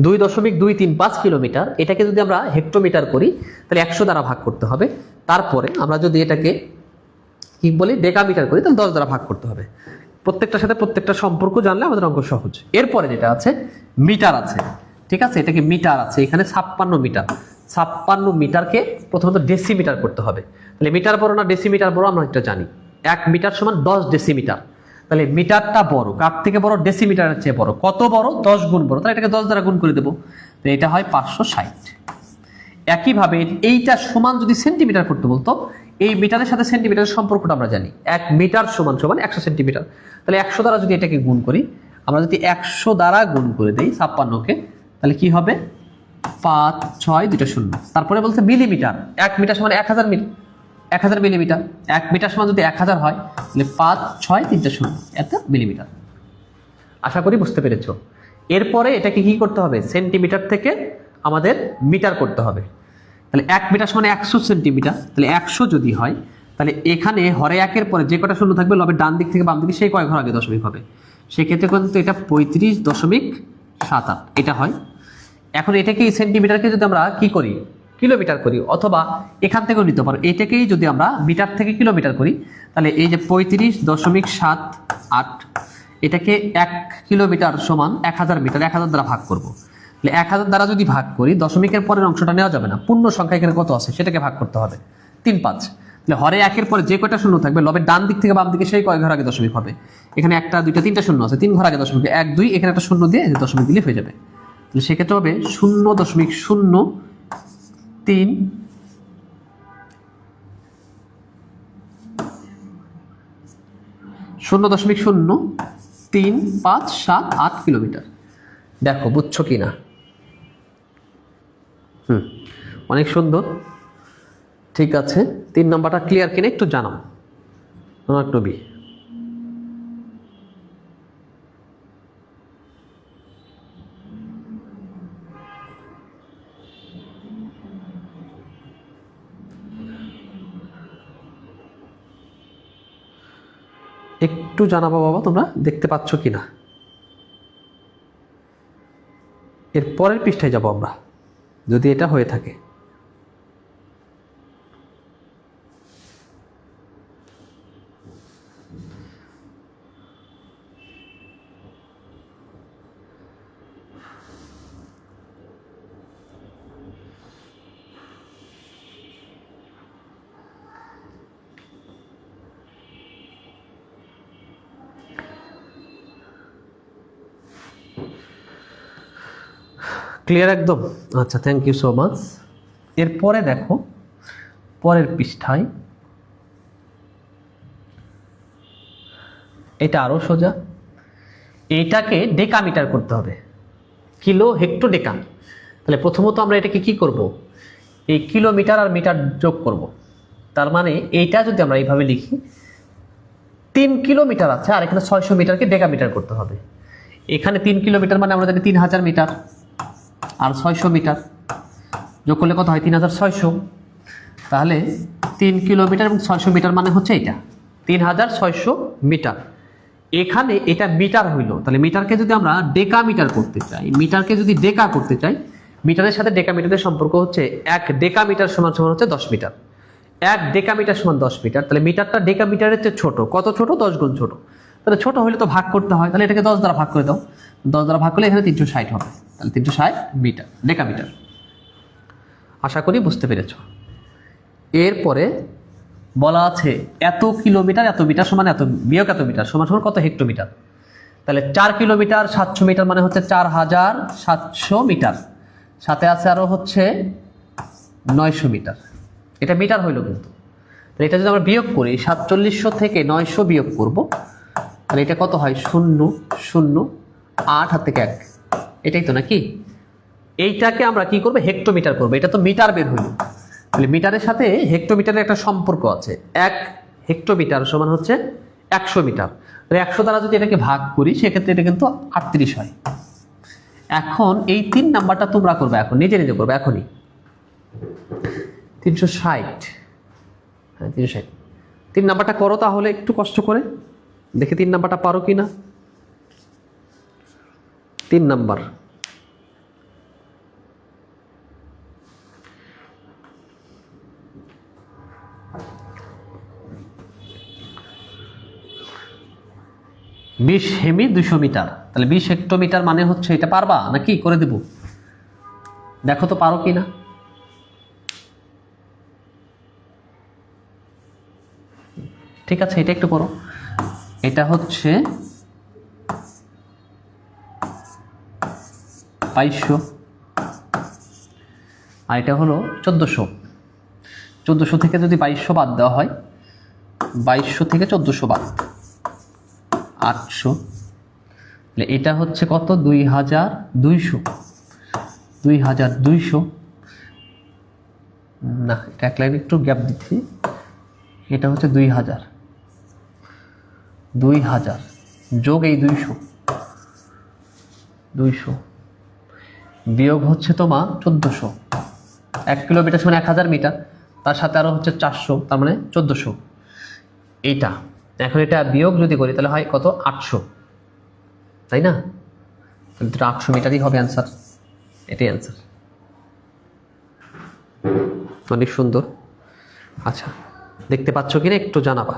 S1: 2.235 কিলোমিটার, এটাকে যদি আমরা হেক্টোমিটার করি, তাহলে 100 দ্বারা ভাগ করতে হবে। তারপরে আমরা যদি এটাকে কি বলি, ডেকামিটার করি, তাহলে 10 দ্বারা ভাগ করতে হবে। প্রত্যেকটার সাথে প্রত্যেকটা সম্পর্ক জানলে আমাদের অঙ্ক সহজ। এরপরে যেটা আছে, মিটার আছে, ঠিক আছে? এটাকে মিটার আছে, এখানে 56 মিটার। 56 মিটারকে প্রথমত ডেসিমিটার করতে হবে। তাহলে মিটার বড় না ডেসিমিটার বড়, আমরা এটা জানি। 1 মিটার সমান 10 ডেসিমিটার। তাহলে মিটারটা বড়, কার থেকে বড়? ডেসিমিটারের চেয়ে বড়। কত বড়? 10 গুণ বড়। তাহলে এটাকে 10 দ্বারা গুণ করে দেবো, তো এটা হয় 560। একইভাবে এইটা সমান যদি সেন্টিমিটার করতে বলতো, এই মিটারের সাথে সেন্টিমিটারের সম্পর্কটা আমরা জানি, 1 মিটার সমান সমান 100 সেন্টিমিটার। তাহলে 100 দ্বারা যদি এটাকে গুণ করি, আমরা যদি 100 দ্বারা গুণ করে দিই 56কে, তাহলে কি হবে? 5, 6, 2 শূন্য। তারপরে বলছে মিলিমিটার, 1 মিটার সমান 1000 1000 মিলিমিটার। 1 মিটার সমান যদি 1000 হয়, তাহলে 5, 6, 3 শূন্য, এত মিলিমিটার। আশা করি বুঝতে পেরেছো। এরপরে এটাকে কি করতে হবে, সেন্টিমিটার থেকে আমাদের মিটার করতে হবে। তাহলে 1 মিটার সমান 100 সেন্টিমিটার। তাহলে 100 যদি হয়, তাহলে এখানে হরে 1-এর পরে যে কটা শূন্য থাকবে লবের ডান দিক থেকে বাম দিকে, সেই কয় ঘর আগে দশমিক হবে। সেক্ষেত্রে কিন্তু এটা 35.78 এটা হয়। এখন এটাকে সেন্টিমিটারকে যদি আমরা কি করি, কিলোমিটার করি, অথবা এখান থেকেও নিতে পারো, এটাকেই যদি আমরা মিটার থেকে কিলোমিটার করি, তাহলে এই যে 35.78, এটাকে 1 কিলোমিটার সমান 1000 মিটার, 1000 দ্বারা ভাগ করব। তাহলে 1000 দ্বারা যদি ভাগ করি, দশমিকের পরের অংশটা নেওয়া যাবে না, পূর্ণ সংখ্যা এখানে কত আছে সেটাকে ভাগ করতে হবে, 3, 5। তাহলে হরে 1-এর পরে যে কয়টা শূন্য থাকবে লবের ডান দিক থেকে বাম দিকে, সেই কয় ঘর আগে দশমিক হবে। এখানে 1, 2, 3 শূন্য আছে, 3 ঘর আগে দশমিক, 1, 2, এখানে একটা শূন্য দিয়ে দশমিক দিলে হয়ে যাবে। তাহলে সেক্ষেত্রে হবে 0.03 0.03578 কিলোমিটার। দেখো বুঝছো কিনা? অনেক সুন্দর, ঠিক আছে। 3 নম্বরটা ক্লিয়ার কিনা একটু জানাও আমার নবী। একটু জানাবো বাবা তোমরা দেখতে পাচ্ছ কিনা। এর পরের পৃষ্ঠায় যাব আমরা যদি এটা হয়ে থাকে। ক্লিয়ার একদম? আচ্ছা, থ্যাংক ইউ সো মাচ। এরপরে দেখো পরের পৃষ্ঠায়, এটা আরো সোজা। এইটাকে ডেকামিটার করতে হবে, কিলো হেক্টো ডেকা। তাহলে প্রথমত আমরা এটাকে কি করব, এই কিলোমিটার আর মিটার যোগ করব। তার মানে এইটা যদি আমরা এইভাবে লিখি, 3 কিলোমিটার আছে আর এখানে 600 মিটারকে ডেকামিটার করতে হবে। এখানে 3 কিলোমিটার মানে আমরা জানি 3000 মিটার, আর 600 মিটার যোগ করলে কত হয়, 3600। তাহলে 3 কিলোমিটার এবং 600 মিটার মানে হচ্ছে এটা 3600 মিটার। এখানে এটা মিটার হইল, তাহলে মিটারকে যদি আমরা ডেকামিটার করতে চাই, মিটারকে যদি ডেকা করতে চাই, মিটারের সাথে ডেকামিটারের সম্পর্ক হচ্ছে 1 ডেকামিটার সমান সমান হচ্ছে 10 মিটার। 1 ডেকামিটার সমান 10 মিটার। তাহলে মিটারটা ডেকামিটারের চেয়ে ছোট, কত ছোট, 10 গুণ ছোট। তাহলে ছোট হলে তো ভাগ করতে হয়, তাহলে এটাকে 10 দ্বারা ভাগ করে দাও। 10 দ্বারা ভাগ করলে এখানে 360 হবে, তাহলে 360 মিটার ডেকামিটার। আশা করি বুঝতে পেরেছ। এরপরে বলা আছে এত কিলোমিটার এত মিটার সমান এত বিয়োগ এত মিটার সমান সমান কত হেক্টোমিটার। তাহলে 4 কিলোমিটার 700 মিটার মানে হচ্ছে 4700 মিটার, সাথে আছে আরো হচ্ছে 900 মিটার। এটা মিটার হইল কিন্তু। তাহলে এটা যদি আমরা বিয়োগ করি, 4700 থেকে 900 বিয়োগ করব, তাহলে এটা কত হয়, 0 0 8 হাত থেকে 1, এটাই তো নাকি। এইটাকে আমরা কি করব, হেক্টোমিটার করব। এটা তো মিটার বের হইল, তাহলে মিটারের সাথে হেক্টোমিটারের একটা সম্পর্ক আছে। 1 হেক্টোমিটার সমান হচ্ছে 100 মিটার। তাহলে 100 দ্বারা যদি এটাকে ভাগ করি সেক্ষেত্রে এটা কিন্তু 38 হয়। এখন এই 3 নাম্বারটা তোমরা করবে, এখন নিজে নিজে করবে এখনই। 360, হ্যাঁ 360। 3 নাম্বারটা করো তাহলে একটু কষ্ট করে, দেখে 3 নাম্বারটা পারো কিনা। 3 নাম্বার, বিশ হেমি 200 মিটার। তাহলে 20 হেক্টোমিটার মানে হচ্ছে, এটা পারবা নাকি করে দেব, দেখো তো পারো কিনা। ঠিক আছে, এটা একটু করো। এটা হচ্ছে 2200 আর এটা হলো 1400। 1400 থেকে যদি 2200 বাদ দেওয়া হয়, 2200 থেকে 1400 বাদ 800, তাহলে এটা হচ্ছে কত, 2200। 2200 না, এটা এক লাইন একটু গ্যাপ দিচ্ছি। এটা হচ্ছে 2000 যোগ এই 200 বিয়োগ হচ্ছে তোমার 1400। 1 কিলোমিটার সমান 1000 মিটার, তার সাথে আরো হচ্ছে 400, তার মানে 1400। এইটা এখন এটা বিয়োগ যদি করি তাহলে হয় কত, 800, তাই না। তাহলে এটা 800 মিটারই হবে অ্যান্সার, এটাই অ্যান্সার। অনেক সুন্দর। আচ্ছা, দেখতে পাচ্ছ কিনা একটু জানাবা।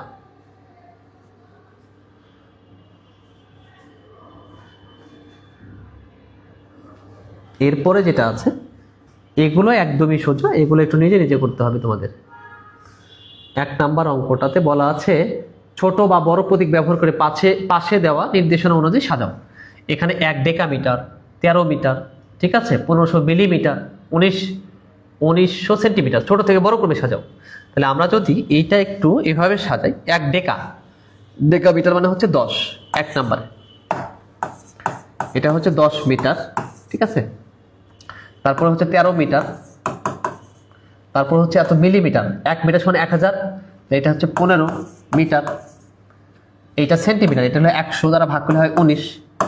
S1: এরপরে যেটা আছে এগুলো একদমই সোজা, এগুলো একটু নিজে নিজে করতে হবে তোমাদের। 1 নাম্বার অঙ্কটাতে বলা আছে ছোট বা বড় প্রতীক ব্যবহার করে পাশে দেওয়া নির্দেশনা অনুযায়ী সাজাও। এখানে 1 ডেকামিটার, 13 মিটার, ঠিক আছে, 1500 মিলিমিটার, 1900 সেন্টিমিটার, ছোট থেকে বড় ক্রমে সাজাও। তাহলে আমরা যদি এইটা একটু এভাবে সাজাই, 1 ডেকামিটার মানে হচ্ছে 10, 1 নাম্বারে এটা হচ্ছে 10 মিটার, ঠিক আছে। তারপর হচ্ছে 13 মিটার, তারপর হচ্ছে এত মিলিমিটার, 1 মিটার সমান 1000, এটা হচ্ছে 15 মিটার। এইটা সেন্টিমিটার, এটা হলো 100 দ্বারা ভাগ করলে হয় 19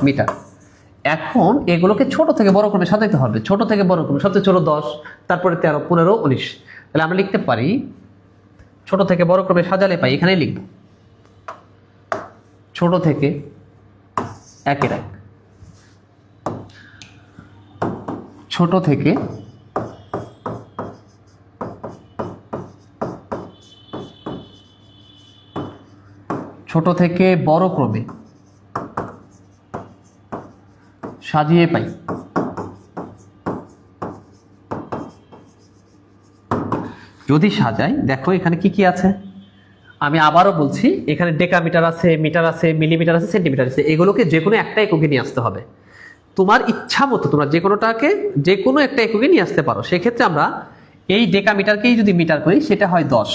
S1: মিটার। এখন এগুলোকে ছোট থেকে বড় ক্রমে সাজাইতে হবে। ছোট থেকে বড় ক্রমে সবচেয়ে ছোট 10, তারপরে 13, 15, 19। তাহলে আমরা লিখতে পারি, ছোট থেকে বড় ক্রমে সাজালে পাই, এখানেই লিখব ছোট থেকে একের এক, ছোট থেকে বড় ক্রমে সাজিয়ে পাই। যদি সাজাই, দেখো এখানে কি কি আছে, আমি আবারও বলছি, এখানে ডেকামিটার আছে, মিটার আছে, মিলিমিটার আছে, সেন্টিমিটার আছে, এগুলোকে যে কোনো একটা এককে নিয়ে আসতে হবে। তোমার ইচ্ছা মতো তোমরা যে কোনোটাকে যে কোনো একটা এককে নিয়ে আসতে পারো। সেক্ষেত্রে আমরা এই ডেকামিটারকেই যদি মিটার করি সেটা হয় 10,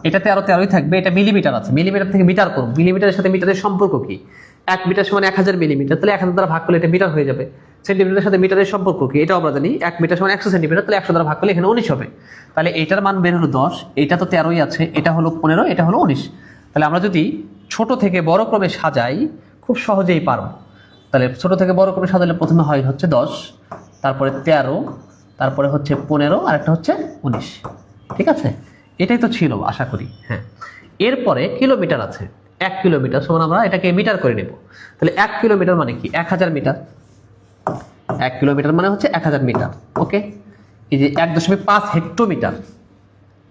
S1: এটাতে আরো 13ই থাকবে। এটা মিলিমিটার আছে, মিলিমিটার থেকে মিটার করব, মিলিমিটারের সাথে মিটারের সম্পর্ক কি? 1 মিটার সমান 1000 মিলিমিটার, তাহলে 1000 দ্বারা ভাগ করলে এটা মিটার হয়ে যাবে। সেন্টিমিটারের সাথে মিটারের সম্পর্ক কি? এটাও আমরা জানি, 1 মিটার সমান 100 সেন্টিমিটার, তাহলে 100 দ্বারা ভাগ করলে এখানে 19 হবে। তাহলে এটার মান বের হলো 10, এটা তো 13ই আছে, এটা হলো 15, এটা হলো 19। তাহলে আমরা যদি ছোট থেকে বড় ক্রমে সাজাই খুব সহজেই পারবো। তাহলে ছোট থেকে বড় ক্রমে সাজালে প্রথমে হয় হচ্ছে 10, তারপরে 13, তারপরে হচ্ছে 15, আর একটা হচ্ছে 19। ঠিক আছে, এটাই তো ছিল আশা করি। হ্যাঁ, এরপরে কিলোমিটার আছে। 1 কিলোমিটার সমান আমরা এটাকে মিটার করে নেব। তাহলে 1 কিলোমিটার মানে কি? 1000 মিটার। 1 কিলোমিটার মানে হচ্ছে 1000 মিটার। ওকে, এই যে 1.5 হেক্টোমিটার,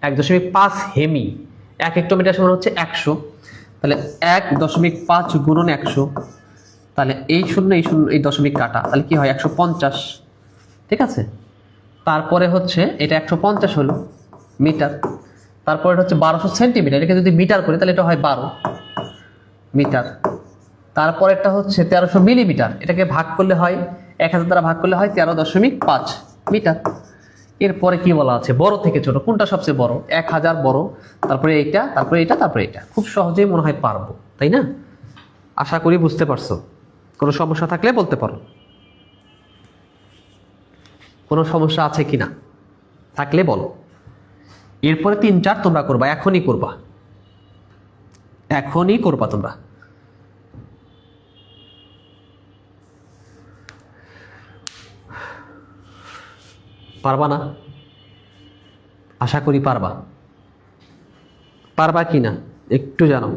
S1: 1.5 হেমি, 1 হেক্টোমিটার সমান হচ্ছে 100। তাহলে 1.5 গুণন 100, তাহলে এই শূন্য এই দশমিক কাটা, তাহলে কি হয়? 150। ঠিক আছে, তারপরে হচ্ছে এটা 150 হলো মিটার, তারপরে এটা হচ্ছে 1200 সেন্টিমিটার, এটাকে যদি মিটার করি তাহলে এটা হয় 12 মিটার। তারপর এটা হচ্ছে 1300 মিলিমিটার, এটাকে ভাগ করলে হয় 1000 দ্বারা ভাগ করলে হয় 13.5 মিটার। এরপরে কি বলা আছে? বড় থেকে ছোট কোনটা সবচেয়ে বড়? 1000 বড়, তারপরে এইটা, তারপরে এটা, তারপরে এটা। খুব সহজেই মনে হয় পারবো, তাই না? আশা করি বুঝতে পারছো। কোনো সমস্যা থাকলে বলতে পারো। কোনো সমস্যা আছে কিনা থাকলে বলো। এরপরে 3-4 তোমরা করবা, এখনই করবা, এখনই করবা তোমরা। পারবা না? আশা করি পারবা। পারবা কিনা একটু জানাও।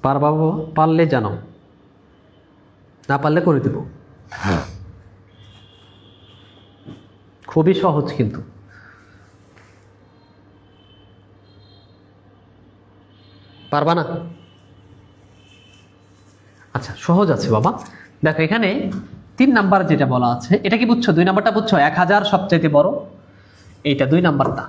S1: পারবা? পারলে জানাও, না পারলে করে দেব। খুবই সহজ কিন্তু। পারবা না? আচ্ছা, সহজ আছে বাবা। দেখো এখানে 3 নাম্বার যেটা বলা আছে, এটা কি বুঝছো? 2 নাম্বারটা বুঝছো? 1000 সবচাইতে বড়, এইটা 2 নাম্বারটা।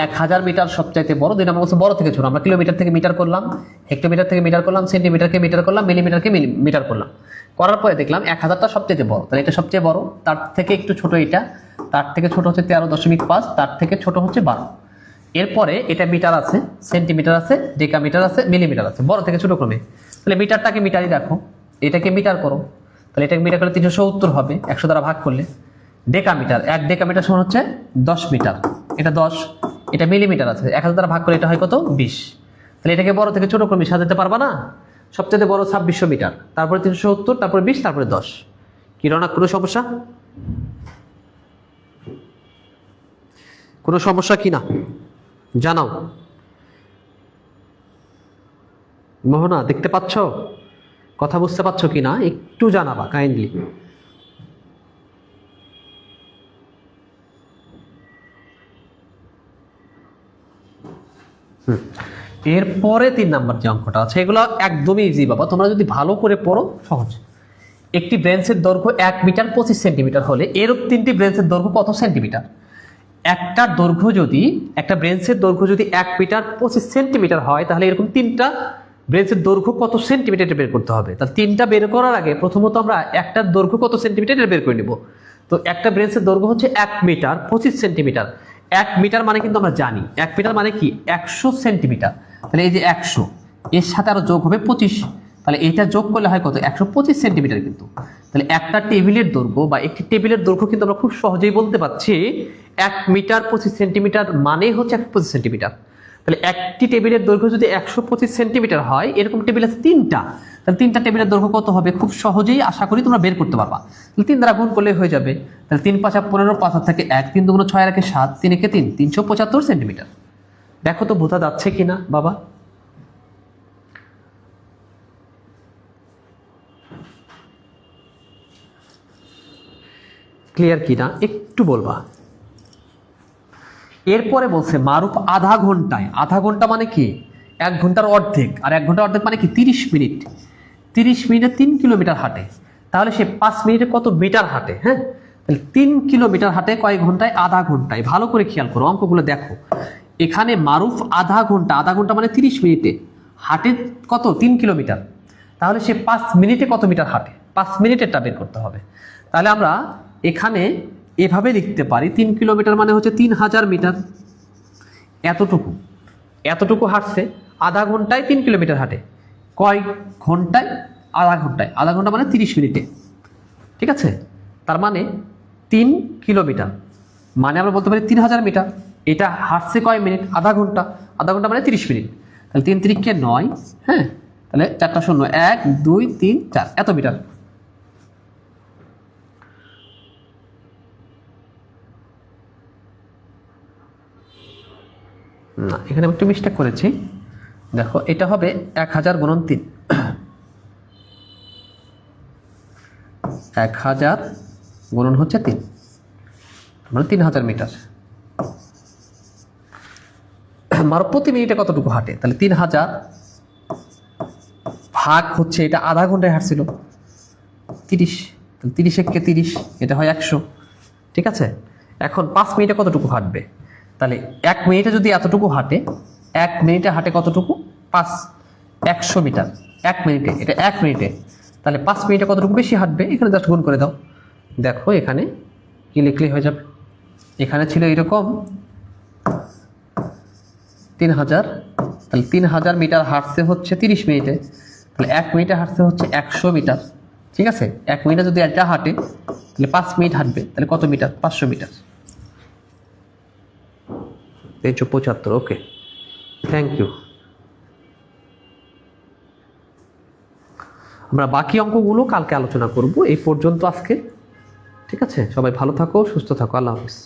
S1: 1000 মিটার সবচাইতে বড়, 2 নাম্বার বলছে বড় থেকে ছোট। আমরা কিলোমিটার থেকে মিটার করলাম, হেক্টোমিটার থেকে মিটার করলাম, সেন্টিমিটারকে মিটার করলাম, মিলিমিটারকে মিটার করলাম। করার পরে দেখলাম 1000টা সবচেয়ে বড়, তাহলে এটা সবচেয়ে বড়। তার থেকে একটু ছোট এটা, তার থেকে ছোট হচ্ছে 13.5, তার থেকে ছোট হচ্ছে 12। এরপরে এটা মিটার আছে, সেন্টিমিটার আছে, ডেকামিটার আছে, মিলিমিটার আছে, বড় থেকে ছোট ক্রমে। তাহলে মিটারটাকে মিটারই রাখো, এটাকে মিটার করো, তাহলে এটাকে মিটার করলে 370 হবে 100 দ্বারা ভাগ করলে। ডেকামিটার, 1 ডেকামিটার সমান হচ্ছে 10 মিটার, এটা 10। এটা মিলিমিটার আছে, 1000 দ্বারা ভাগ করলে এটা হয় কত? 20। তাহলে এটাকে বড় থেকে ছোট ক্রমে সাজাতে পারবা না? সবচেয়ে বড় 2600 মিটার, তারপরে 370, তারপরে 20, তারপরে 10। কি রনা, কোনো সমস্যা? কোনো সমস্যা কি না জানাও। মোহনা, দেখতে পাচ্ছ? কথা বুঝতে পারছো কি না একটু জানাবা কাইন্ডলি। এরপরে 3 নাম্বার যে অঙ্কটা আছে, এগুলো একদমই ইজি বাবা, তোমরা যদি ভালো করে পড়ো সহজ। একটি ব্রেঞ্চের দৈর্ঘ্য 1 মিটার 25 সেন্টিমিটার হলে এরূপ 3টি ব্রেঞ্চের দৈর্ঘ্য কত সেন্টিমিটার? একটা ব্রেঞ্চের দৈর্ঘ্য যদি 1 মিটার 25 সেন্টিমিটার হয়, তাহলে এরকম 3টা ব্রেঞ্চের দৈর্ঘ্য কত সেন্টিমিটার বের করতে হবে। তাহলে 3টা বের করার আগে প্রথমত আমরা একটার দৈর্ঘ্য কত সেন্টিমিটার বের করে নেব। তো একটা ব্রেঞ্চের দৈর্ঘ্য হচ্ছে 1 মিটার 25 সেন্টিমিটার। 1 মিটার মানে কিন্তু আমরা জানি 1 মিটার মানে কি 100 সেন্টিমিটার। তাহলে এই যে 100, এর সাথে আরো যোগ হবে 25, তাহলে এটা যোগ করলে হয় কত, 125 সেন্টিমিটার। কিন্তু তাহলে একটা টেবিলের দৈর্ঘ্য বা একটি টেবিলের দৈর্ঘ্য কিন্তু আমরা খুব সহজেই বলতে পারছি 1 মিটার 25 সেন্টিমিটার মানে হচ্ছে 125 সেন্টিমিটার। তাহলে একটি টেবিলের দৈর্ঘ্য যদি 125 সেন্টিমিটার হয়, এরকম টেবিল আছে 3টা, তাহলে 3টা টেবিলের দৈর্ঘ্য কত হবে খুব সহজেই আশা করি তোমরা বের করতে পারবা। তাহলে 3 দ্বারা গুণ করলে হয়ে যাবে। তাহলে 3 5 15, 5 থেকে 1, 3 2 6 আর 7, 3 একে 3, 375 সেন্টিমিটার। দেখো তো বোঝা যাচ্ছে কিনা বাবা? ক্লিয়ার কিনা একটু বলবা। এরপরে বলছে মারুফ আধা ঘন্টায়, আধা ঘন্টা মানে কি 1 ঘন্টার অর্ধেক, আর 1 ঘন্টার অর্ধেক মানে কি 30 মিনিট। 30 মিনিটে 3 কিলোমিটার হাঁটে, তাহলে সে 5 মিনিটে কত মিটার হাঁটে? হ্যাঁ, তাহলে 3 কিলোমিটার হাঁটে কয় ঘন্টায়? আধা ঘন্টায়। ভালো করে খেয়াল করো, অঙ্কগুলো দেখো। এখানে মারুফ আধা ঘন্টা, আধা ঘন্টা মানে 30 মিনিটে হাঁটে কত? 3 কিলোমিটার। তাহলে সে 5 মিনিটে কত মিটার হাঁটে? 5 মিনিটেরটা বের করতে হবে। তাহলে আমরা এখানে এভাবে লিখতে পারি 3 কিলোমিটার মানে হচ্ছে 3000 মিটার। এতটুকু এতটুকু হাঁটছে, আধা ঘন্টায় 3 কিলোমিটার হাঁটে। কয় ঘন্টায়? আধা ঘন্টায়। আধা ঘন্টা মানে 30 মিনিটে, ঠিক আছে? তার মানে 3 কিলোমিটার মানে আমরা বলতে পারি 3000 মিটার। এটা হাঁটছে কয় মিনিট? আধা ঘন্টা। আধা ঘন্টা মানে 30 মিনিট। তাহলে 3 3 9, হ্যাঁ, তাহলে 4টা শূন্য, 1 2 3 4, এত মিটার। না, এখানে একটু মিস্টেক করেছি। দেখো এটা হবে 1000 গুণন 3, 1000 গুণন হচ্ছে 3, মানে 3000 মিটার। মারো প্রতি মিনিটে কতটুকু হাঁটে? তাহলে 3000 ভাগ হচ্ছে, এটা আধা ঘন্টায় হাঁটছিল 30, তাহলে 30 একে 30, এটা হয় 100, ঠিক আছে? এখন 5 মিনিটে কতটুকু হাঁটবে? তাহলে 1 মিনিটে যদি এতটুকু হাঁটে, 1 মিনিটে হাঁটে কতটুকু? 100 মিটার 1 মিনিটে, এটা 1 মিনিটে। তাহলে 5 মিনিটে কতটুকু বেশি হাঁটবে? এখানে জাস্ট গুণ করে দাও। দেখো এখানে কি লিখলে হয়ে যাবে। এখানে ছিল এরকম 3000, তাহলে 3000 মিটার হাঁটতে হচ্ছে 30 মিনিটে, তাহলে 1 মিনিটে হাঁটতে হচ্ছে 100 মিটার, ঠিক আছে? 1 মিনিটে যদি এটা হাঁটে তাহলে 5 মিনিট হাঁটবে, তাহলে কত metre? 500 metre. 375, okay, thank you. আমরা বাকি অঙ্কগুলো কালকে আলোচনা করব। এই পর্যন্ত আজকে, ঠিক আছে? সবাই ভালো থাকো, সুস্থ থাকো, আল্লাহ হাফিজ।